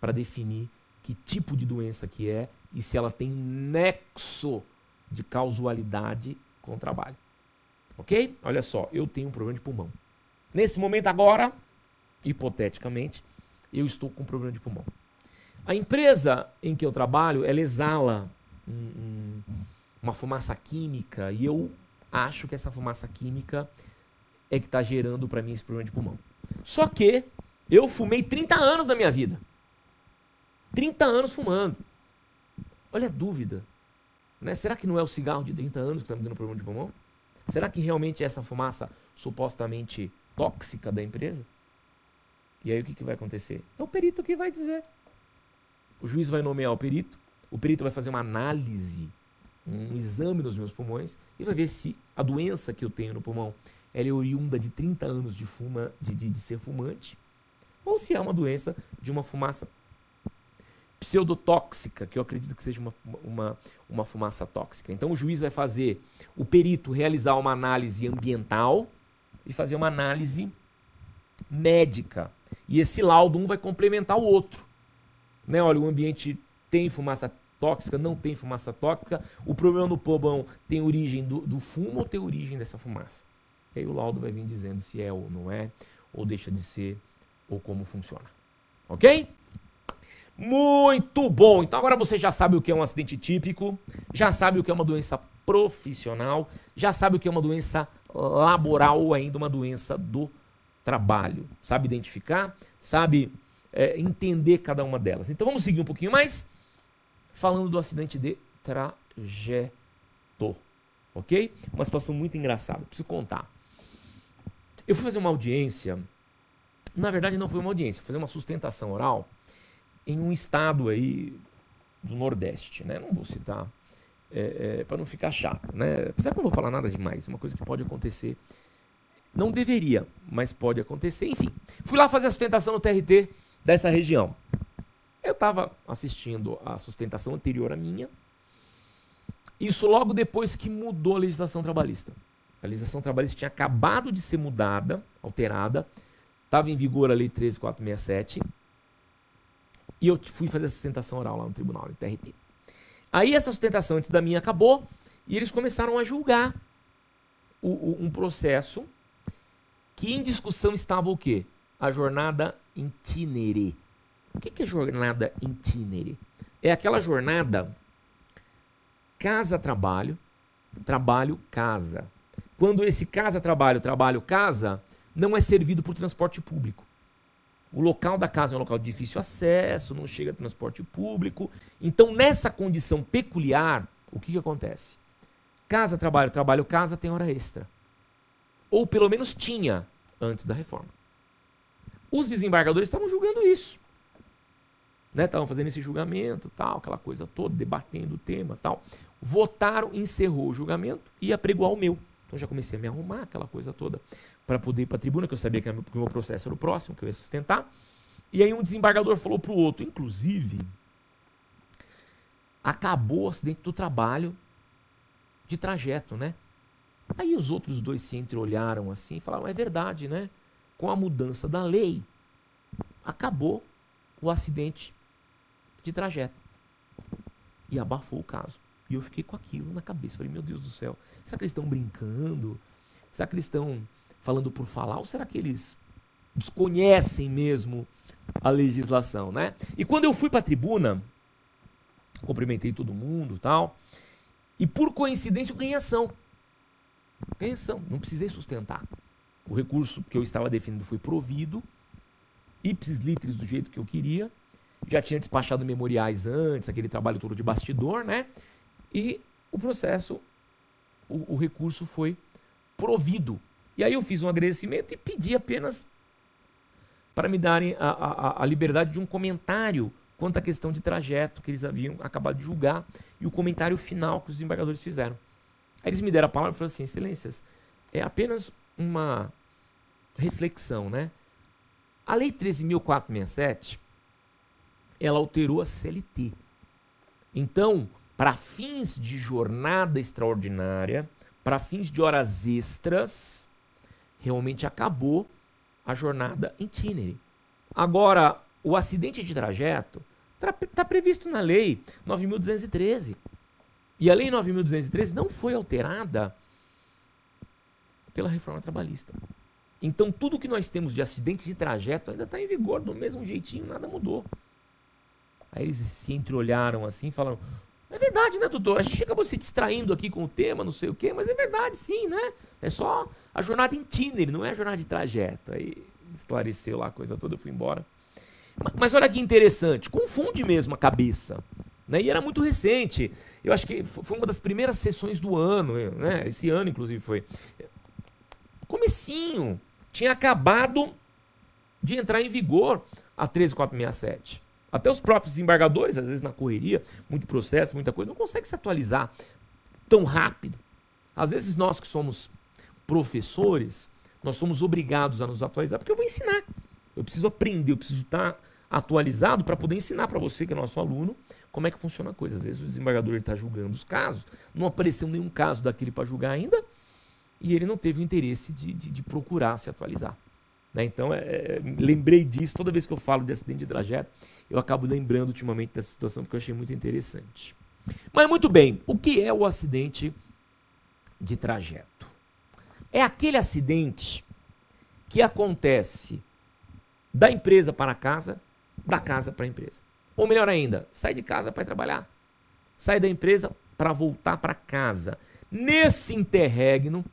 para definir que tipo de doença que é e se ela tem nexo de causalidade com o trabalho. Ok? Olha só, eu tenho um problema de pulmão. Nesse momento agora, hipoteticamente, eu estou com um problema de pulmão. A empresa em que eu trabalho, ela exala uma fumaça química e eu acho que essa fumaça química é que está gerando para mim esse problema de pulmão. Só que Eu fumei 30 anos da minha vida. 30 anos fumando. Olha a dúvida. Né? Será que não é o cigarro de 30 anos que está me dando problema de pulmão? Será que realmente é essa fumaça supostamente tóxica da empresa? E aí o que vai acontecer? É o perito que vai dizer. O juiz vai nomear o perito vai fazer uma análise, um exame nos meus pulmões e vai ver se a doença que eu tenho no pulmão ela é oriunda de 30 anos de ser fumante ou se é uma doença de uma fumaça pseudotóxica, que eu acredito que seja uma fumaça tóxica. Então o juiz vai fazer, o perito realizar uma análise ambiental e fazer uma análise médica. E esse laudo um vai complementar o outro. Né? Olha, o ambiente tem fumaça tóxica, não tem fumaça tóxica, o problema no pulmão tem origem do fumo ou tem origem dessa fumaça. E aí o laudo vai vir dizendo se é ou não é, ou deixa de ser, ou como funciona. Ok? Muito bom! Então agora você já sabe o que é um acidente típico, já sabe o que é uma doença profissional, já sabe o que é uma doença laboral ou ainda uma doença do trabalho. Sabe identificar, sabe entender cada uma delas. Então vamos seguir um pouquinho mais, falando do acidente de trajeto. Ok? Uma situação muito engraçada, preciso contar. Eu fui fazer uma audiência, na verdade não foi uma audiência, fui fazer uma sustentação oral em um estado aí do Nordeste, né? Não vou citar para não ficar chato, né? Apesar que eu não vou falar nada demais, é uma coisa que pode acontecer. Não deveria, mas pode acontecer. Enfim, fui lá fazer a sustentação no TRT dessa região. Eu estava assistindo a sustentação anterior à minha, isso logo depois que mudou a legislação trabalhista. A legislação trabalhista tinha acabado de ser mudada, alterada, estava em vigor a Lei 13.467, e eu fui fazer a sustentação oral lá no tribunal, no TRT. Aí essa sustentação antes da minha acabou, e eles começaram a julgar um processo que em discussão estava o quê? A jornada itinere. O que é jornada itinere? É aquela jornada casa-trabalho, trabalho-casa. Quando esse casa-trabalho, trabalho-casa, não é servido por transporte público. O local da casa é um local de difícil acesso, não chega a transporte público. Então, nessa condição peculiar, o que acontece? Casa-trabalho, trabalho-casa tem hora extra. Ou pelo menos tinha antes da reforma. Os desembargadores estavam julgando isso. Estavam fazendo esse julgamento, tal, aquela coisa toda, debatendo o tema, tal. Votaram, encerrou o julgamento e ia pregoar o meu. Então já comecei a me arrumar, aquela coisa toda, para poder ir para a tribuna, que eu sabia que o meu processo era o próximo, que eu ia sustentar. E aí um desembargador falou para o outro, inclusive, acabou o acidente do trabalho de trajeto, né? Aí os outros dois se entreolharam assim e falaram, é verdade, né? Com a mudança da lei, acabou o acidente de trajeto. E abafou o caso. E eu fiquei com aquilo na cabeça. Falei, meu Deus do céu, será que eles estão brincando? Será que eles estão falando por falar? Ou será que eles desconhecem mesmo a legislação, né? E quando eu fui para a tribuna, cumprimentei todo mundo e tal, e por coincidência eu ganhei ação. Ganhei ação, não precisei sustentar. O recurso que eu estava defendendo foi provido, ipsis literis do jeito que eu queria, já tinha despachado memoriais antes, aquele trabalho todo de bastidor, né? E o processo, o recurso foi provido. E aí eu fiz um agradecimento e pedi apenas para me darem a liberdade de um comentário quanto à questão de trajeto que eles haviam acabado de julgar e o comentário final que os desembargadores fizeram. Aí eles me deram a palavra e falaram assim, excelências, é apenas uma reflexão, né? A Lei 13.467, ela alterou a CLT. Então, para fins de jornada extraordinária, para fins de horas extras, realmente acabou a jornada itinere. Agora, o acidente de trajeto está previsto na Lei 9.213. E a Lei 9.213 não foi alterada pela reforma trabalhista. Então, tudo que nós temos de acidente de trajeto ainda está em vigor do mesmo jeitinho, nada mudou. Aí eles se entreolharam assim e falaram, é verdade, né, doutor? A gente acabou se distraindo aqui com o tema, não sei o quê, mas é verdade, sim, né? É só a jornada itinere, não é a jornada de trajeto. Aí esclareceu lá a coisa toda, eu fui embora. Mas olha que interessante, confunde mesmo a cabeça. Né? E era muito recente. Eu acho que foi uma das primeiras sessões do ano, né? Esse ano, inclusive, foi. Comecinho. Tinha acabado de entrar em vigor a 13467. Até os próprios desembargadores, às vezes na correria, muito processo, muita coisa, não conseguem se atualizar tão rápido. Às vezes nós que somos professores, nós somos obrigados a nos atualizar, porque eu vou ensinar. Eu preciso aprender, eu preciso estar atualizado para poder ensinar para você, que é nosso aluno, como é que funciona a coisa. Às vezes o desembargador está julgando os casos, não apareceu nenhum caso daquele para julgar ainda, e ele não teve o interesse de procurar se atualizar. Né? Então, lembrei disso, toda vez que eu falo de acidente de trajeto, eu acabo lembrando ultimamente dessa situação, porque eu achei muito interessante. Mas muito bem, o que é o acidente de trajeto? É aquele acidente que acontece da empresa para casa, da casa para a empresa. Ou melhor ainda, sai de casa para ir trabalhar. Sai da empresa para voltar para casa. Nesse interregno,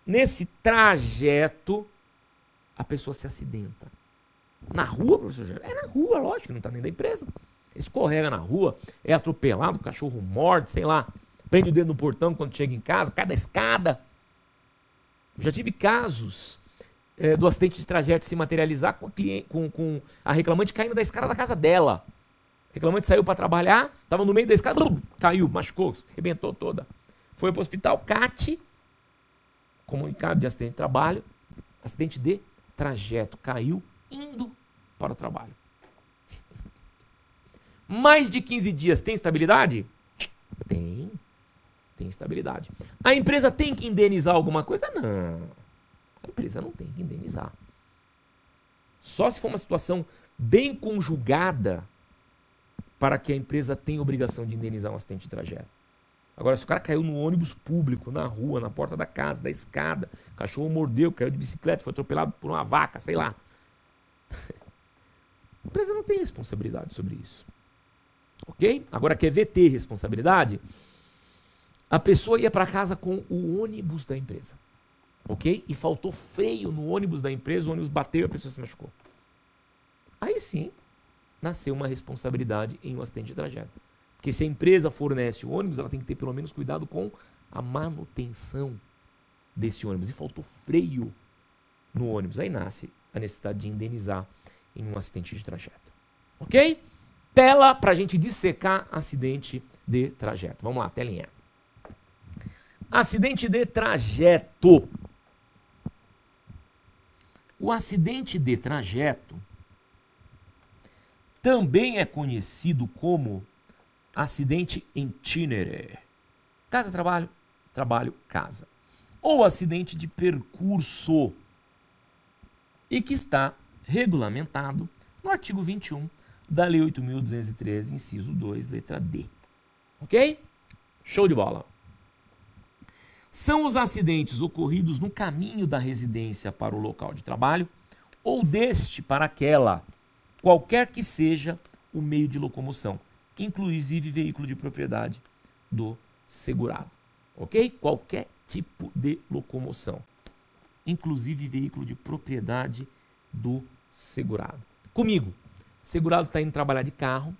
nesse trajeto, a pessoa se acidenta. Na rua, professor Jair? É na rua, lógico, não está nem da empresa. Escorrega na rua, é atropelado, o cachorro morde, sei lá, prende o dedo no portão quando chega em casa, cai da escada. Já tive casos do acidente de trajeto se materializar com a reclamante caindo da escada da casa dela. A reclamante saiu para trabalhar, estava no meio da escada, caiu, machucou, arrebentou toda. Foi para o hospital, CAT, comunicado de acidente de trabalho, acidente de trajeto, caiu indo para o trabalho. Mais de 15 dias, tem estabilidade? Tem estabilidade. A empresa tem que indenizar alguma coisa? Não. A empresa não tem que indenizar. Só se for uma situação bem conjugada para que a empresa tenha obrigação de indenizar um acidente de trajeto. Agora, se o cara caiu no ônibus público, na rua, na porta da casa, da escada, o cachorro mordeu, caiu de bicicleta, foi atropelado por uma vaca, sei lá. A empresa não tem responsabilidade sobre isso. Ok? Agora, quer ver ter responsabilidade? A pessoa ia para casa com o ônibus da empresa. Ok? E faltou freio no ônibus da empresa, o ônibus bateu e a pessoa se machucou. Aí sim, nasceu uma responsabilidade em um acidente de trajeto. Porque se a empresa fornece o ônibus, ela tem que ter pelo menos cuidado com a manutenção desse ônibus. E faltou freio no ônibus. Aí nasce a necessidade de indenizar em um acidente de trajeto. Ok? Tela para a gente dissecar acidente de trajeto. Vamos lá, telinha. Acidente de trajeto. O acidente de trajeto também é conhecido como acidente itinere. Casa, trabalho, trabalho, casa. Ou acidente de percurso. E que está regulamentado no artigo 21 da Lei 8.213, inciso 2, letra D. Ok? Show de bola. São os acidentes ocorridos no caminho da residência para o local de trabalho ou deste para aquela, qualquer que seja o meio de locomoção, inclusive veículo de propriedade do segurado. Ok? Qualquer tipo de locomoção, inclusive veículo de propriedade do segurado. Comigo, segurado está indo trabalhar de carro,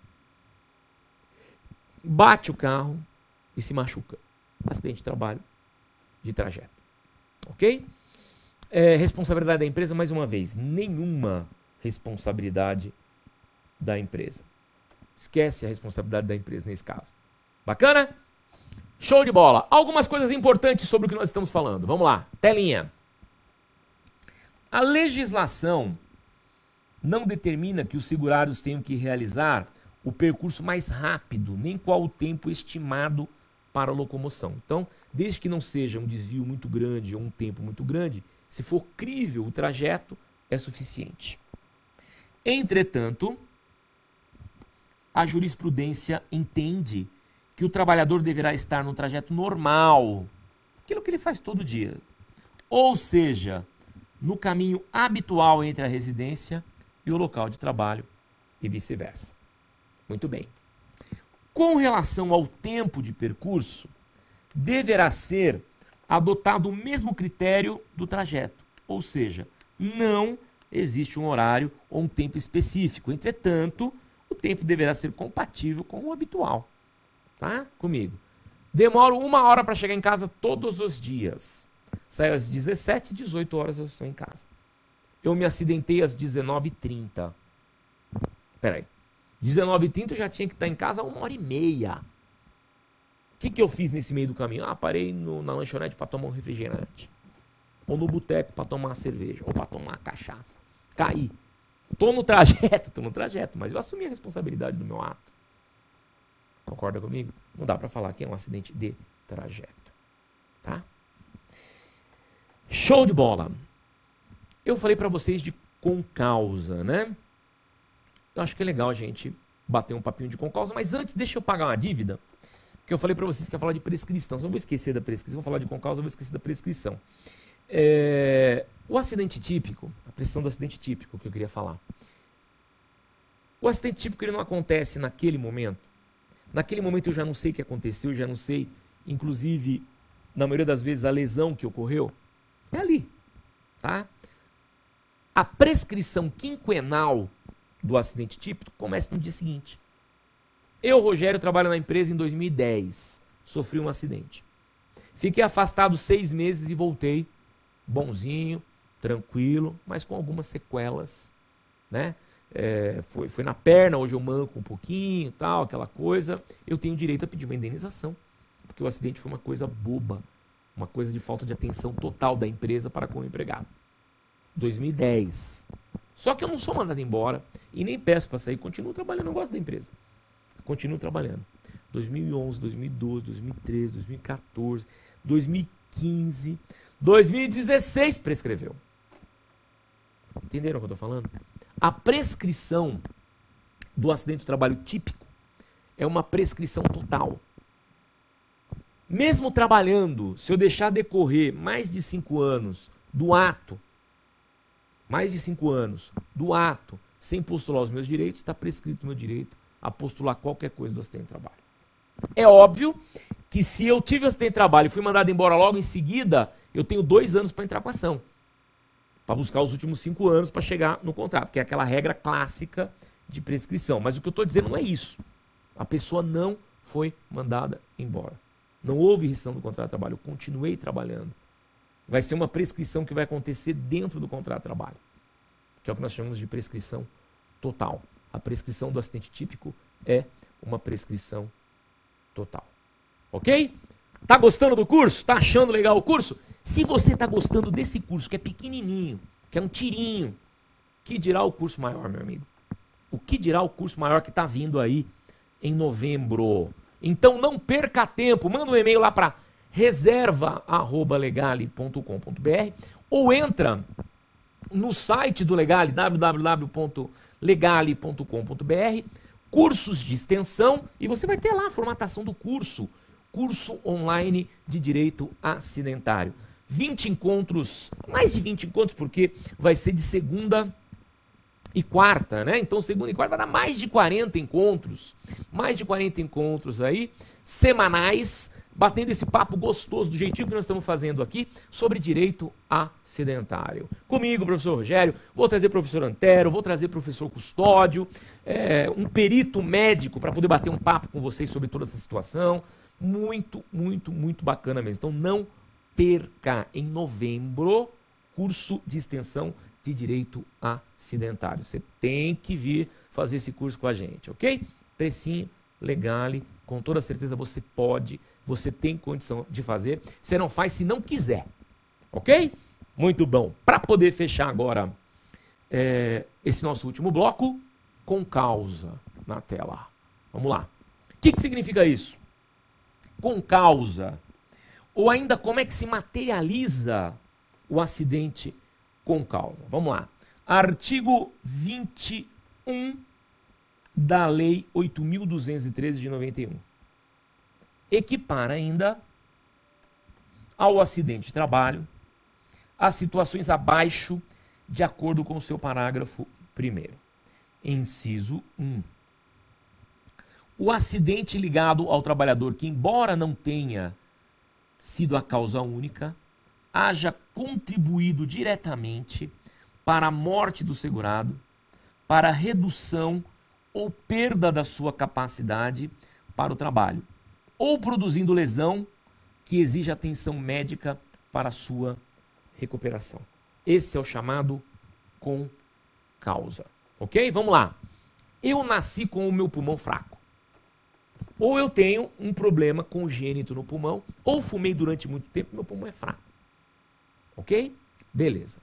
bate o carro e se machuca. Acidente de trabalho de trajeto. Ok? Responsabilidade da empresa, mais uma vez, nenhuma responsabilidade da empresa. Esquece a responsabilidade da empresa nesse caso. Bacana? Show de bola. Algumas coisas importantes sobre o que nós estamos falando. Vamos lá, telinha. A legislação não determina que os segurados tenham que realizar o percurso mais rápido, nem qual o tempo estimado para a locomoção. Então, desde que não seja um desvio muito grande ou um tempo muito grande, se for crível o trajeto, é suficiente. Entretanto, a jurisprudência entende que o trabalhador deverá estar no trajeto normal, aquilo que ele faz todo dia. Ou seja, no caminho habitual entre a residência e o local de trabalho e vice-versa. Muito bem. Com relação ao tempo de percurso, deverá ser adotado o mesmo critério do trajeto, ou seja, não existe um horário ou um tempo específico. Entretanto, o tempo deverá ser compatível com o habitual. Tá? Comigo. Demoro 1 hora para chegar em casa todos os dias. Saio às 17, 18 horas eu estou em casa. Eu me acidentei às 19h30. Peraí. 19h30 eu já tinha que estar em casa 1h30. O que eu fiz nesse meio do caminho? Parei na lanchonete para tomar um refrigerante. Ou no boteco para tomar uma cerveja. Ou para tomar uma cachaça. Caí. Tô no trajeto, mas eu assumi a responsabilidade do meu ato. Concorda comigo? Não dá para falar que é um acidente de trajeto. Tá? Show de bola. Eu falei para vocês de com causa, né? Eu acho que é legal a gente bater um papinho de com causa, mas antes deixa eu pagar uma dívida. Porque eu falei para vocês que ia falar de prescrição. Eu não vou esquecer da prescrição, vou falar de com causa, eu vou esquecer da prescrição. O acidente típico, a prescrição do acidente típico que eu queria falar. O acidente típico ele não acontece naquele momento. Naquele momento eu já não sei o que aconteceu, eu já não sei, inclusive, na maioria das vezes, a lesão que ocorreu. É ali, tá? A prescrição quinquenal do acidente típico começa no dia seguinte. Eu, Rogério, trabalho na empresa em 2010. Sofri um acidente. Fiquei afastado 6 meses e voltei bonzinho, tranquilo, mas com algumas sequelas, né? Foi na perna, hoje eu manco um pouquinho, tal, aquela coisa. Eu tenho direito a pedir uma indenização, porque o acidente foi uma coisa boba, uma coisa de falta de atenção total da empresa para com o empregado. 2010. Só que eu não sou mandado embora e nem peço para sair, continuo trabalhando, eu gosto da empresa. Continuo trabalhando. 2011, 2012, 2013, 2014, 2015, 2016 prescreveu. Entenderam o que eu estou falando? A prescrição do acidente do trabalho típico é uma prescrição total. Mesmo trabalhando, se eu deixar decorrer mais de 5 anos do ato, sem postular os meus direitos, está prescrito o meu direito a postular qualquer coisa do acidente de trabalho. É óbvio que se eu tive acidente de trabalho e fui mandado embora logo em seguida, eu tenho 2 anos para entrar com a ação. Para buscar os últimos 5 anos para chegar no contrato, que é aquela regra clássica de prescrição. Mas o que eu estou dizendo não é isso. A pessoa não foi mandada embora. Não houve rescisão do contrato de trabalho. Eu continuei trabalhando. Vai ser uma prescrição que vai acontecer dentro do contrato de trabalho, que é o que nós chamamos de prescrição total. A prescrição do acidente típico é uma prescrição total. Ok? Tá gostando do curso? Tá achando legal o curso? Se você tá gostando desse curso, que é pequenininho, que é um tirinho, que dirá o curso maior, meu amigo? O que dirá o curso maior que tá vindo aí em novembro? Então não perca tempo, manda um e-mail lá para reserva@legale.com.br ou entra no site do Legale, www.legale.com.br, cursos de extensão, e você vai ter lá a formatação do curso online de direito acidentário. 20 encontros, mais de 20 encontros, porque vai ser de segunda e quarta, né? Então segunda e quarta vai dar mais de 40 encontros aí, semanais, batendo esse papo gostoso, do jeitinho que nós estamos fazendo aqui, sobre direito acidentário. Comigo, professor Rogério, vou trazer professor Antero, vou trazer professor Custódio, um perito médico para poder bater um papo com vocês sobre toda essa situação. Muito, muito, muito bacana mesmo. Então não perca, em novembro, curso de extensão de direito acidentário. Você tem que vir fazer esse curso com a gente, ok? Precinho, Legale, com toda certeza você pode, você tem condição de fazer. Você não faz se não quiser, ok? Muito bom. Para poder fechar agora esse nosso último bloco, com causa na tela. Vamos lá. O que significa isso? Com causa. Ou ainda como é que se materializa o acidente com causa. Vamos lá. Artigo 21 da Lei 8.213 de 91. Equipara ainda ao acidente de trabalho as situações abaixo de acordo com o seu parágrafo 1º. Inciso 1. O acidente ligado ao trabalhador que, embora não tenha sido a causa única, haja contribuído diretamente para a morte do segurado, para a redução ou perda da sua capacidade para o trabalho, ou produzindo lesão que exige atenção médica para a sua recuperação. Esse é o chamado com causa. Ok? Vamos lá. Eu nasci com o meu pulmão fraco. Ou eu tenho um problema congênito no pulmão, ou fumei durante muito tempo e meu pulmão é fraco. Ok? Beleza.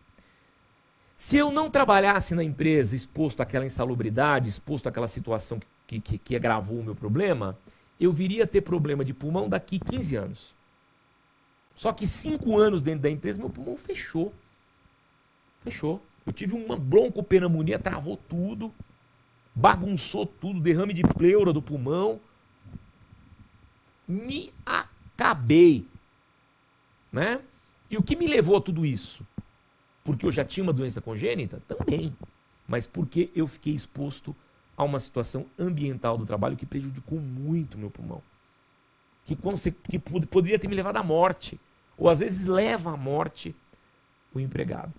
Se eu não trabalhasse na empresa exposto àquela insalubridade, exposto àquela situação que agravou o meu problema, eu viria a ter problema de pulmão daqui 15 anos. Só que 5 anos dentro da empresa, meu pulmão fechou. Fechou. Eu tive uma broncopneumonia, travou tudo, bagunçou tudo, derrame de pleura do pulmão. Me acabei. Né? E o que me levou a tudo isso? Porque eu já tinha uma doença congênita? Também. Mas porque eu fiquei exposto a uma situação ambiental do trabalho que prejudicou muito o meu pulmão. Que poderia ter me levado à morte. Ou às vezes leva à morte o empregado.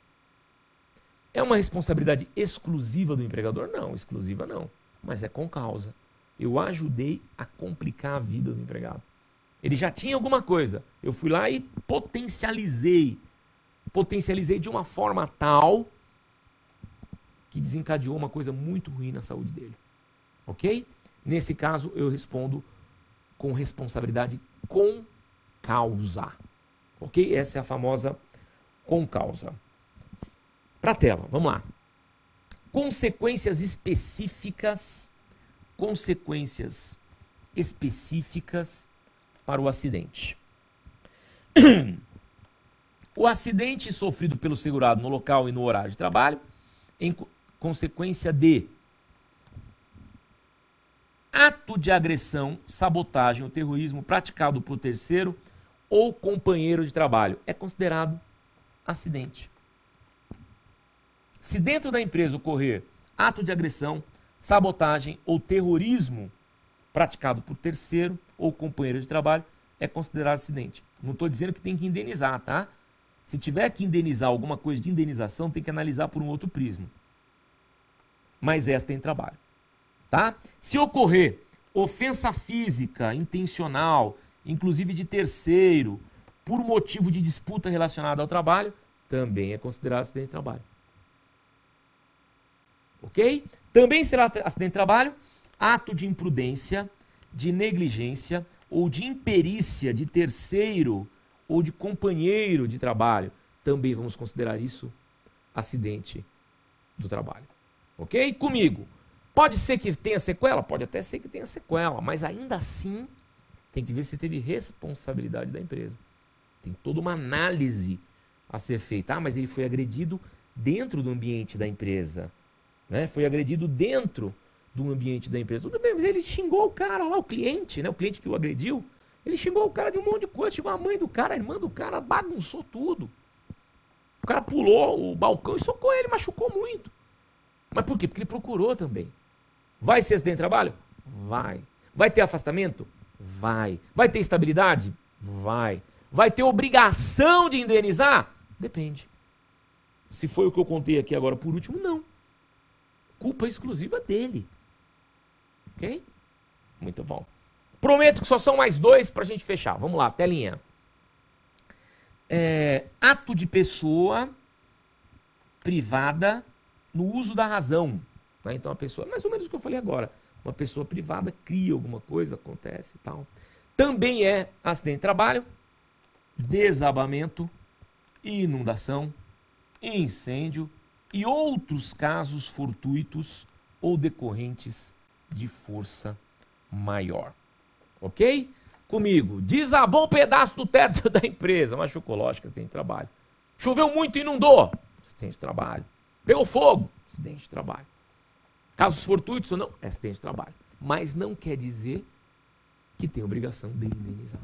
É uma responsabilidade exclusiva do empregador? Não, exclusiva não. Mas é com causa. Eu ajudei a complicar a vida do empregado. Ele já tinha alguma coisa. Eu fui lá e potencializei. Potencializei de uma forma tal que desencadeou uma coisa muito ruim na saúde dele. Ok? Nesse caso, eu respondo com responsabilidade com causa. Ok? Essa é a famosa com causa. Para a tela, vamos lá. Consequências específicas para o acidente. O acidente sofrido pelo segurado no local e no horário de trabalho, em consequência de ato de agressão, sabotagem ou terrorismo praticado por terceiro ou companheiro de trabalho, é considerado acidente. Se dentro da empresa ocorrer ato de agressão, sabotagem ou terrorismo praticado por terceiro ou companheiro de trabalho, é considerado acidente. Não estou dizendo que tem que indenizar, tá? Se tiver que indenizar alguma coisa de indenização, tem que analisar por um outro prisma. Mas essa tem trabalho, tá? Se ocorrer ofensa física, intencional, inclusive de terceiro, por motivo de disputa relacionada ao trabalho, também é considerado acidente de trabalho. Ok? Também será acidente de trabalho ato de imprudência, de negligência ou de imperícia de terceiro ou de companheiro de trabalho. Também vamos considerar isso acidente do trabalho. Ok? Comigo. Pode ser que tenha sequela? Pode até ser que tenha sequela, mas ainda assim tem que ver se teve responsabilidade da empresa. Tem toda uma análise a ser feita. Ah, mas ele foi agredido dentro do ambiente da empresa. Né? Foi agredido dentro do ambiente da empresa. Tudo bem, mas ele xingou o cara lá, o cliente, né? O cliente que o agrediu. Ele xingou o cara de um monte de coisa, xingou a mãe do cara, a irmã do cara, bagunçou tudo. O cara pulou o balcão e socou ele, machucou muito. Mas por quê? Porque ele procurou também. Vai ser acidente de trabalho? Vai. Vai ter afastamento? Vai. Vai ter estabilidade? Vai. Vai ter obrigação de indenizar? Depende. Se foi o que eu contei aqui agora por último, não. Culpa exclusiva dele. Ok? Muito bom. Prometo que só são mais 2 para a gente fechar. Vamos lá, telinha. Ato de pessoa privada no uso da razão. Né? Então a pessoa, mais ou menos o que eu falei agora, uma pessoa privada cria alguma coisa, acontece e tal. Também é acidente de trabalho, desabamento, inundação, incêndio e outros casos fortuitos ou decorrentes de força maior. Ok? Comigo. Desabou um pedaço do teto da empresa, machucou, lógico, acidente de trabalho. Choveu muito e inundou, acidente de trabalho. Pegou fogo, acidente de trabalho. Casos fortuitos ou não, é acidente de trabalho. Mas não quer dizer que tem obrigação de indenizar.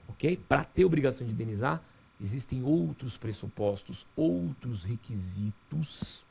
Ok? Para ter obrigação de indenizar, existem outros pressupostos, outros requisitos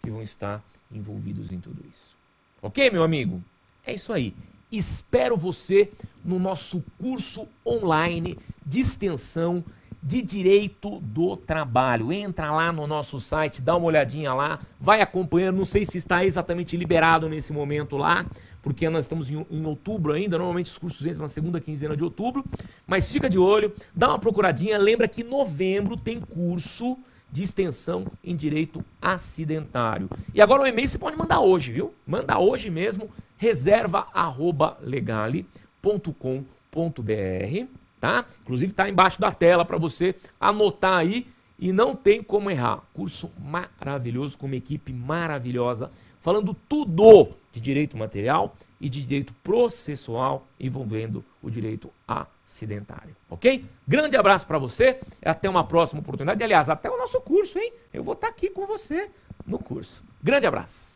que vão estar envolvidos em tudo isso. Ok, meu amigo? É isso aí. Espero você no nosso curso online de extensão de direito do trabalho. Entra lá no nosso site, dá uma olhadinha lá, vai acompanhando. Não sei se está exatamente liberado nesse momento lá, porque nós estamos em outubro ainda. Normalmente os cursos entram na segunda quinzena de outubro, mas fica de olho, dá uma procuradinha. Lembra que em novembro tem curso de extensão em direito acidentário. E agora o e-mail você pode mandar hoje, viu? Manda hoje mesmo, reserva@legale.com.br, tá? Inclusive tá embaixo da tela para você anotar aí e não tem como errar. Curso maravilhoso com uma equipe maravilhosa, falando tudo de direito material e de direito processual envolvendo o direito acidentário, ok? Grande abraço para você, até uma próxima oportunidade. Aliás, até o nosso curso, hein? Eu vou estar aqui com você no curso. Grande abraço.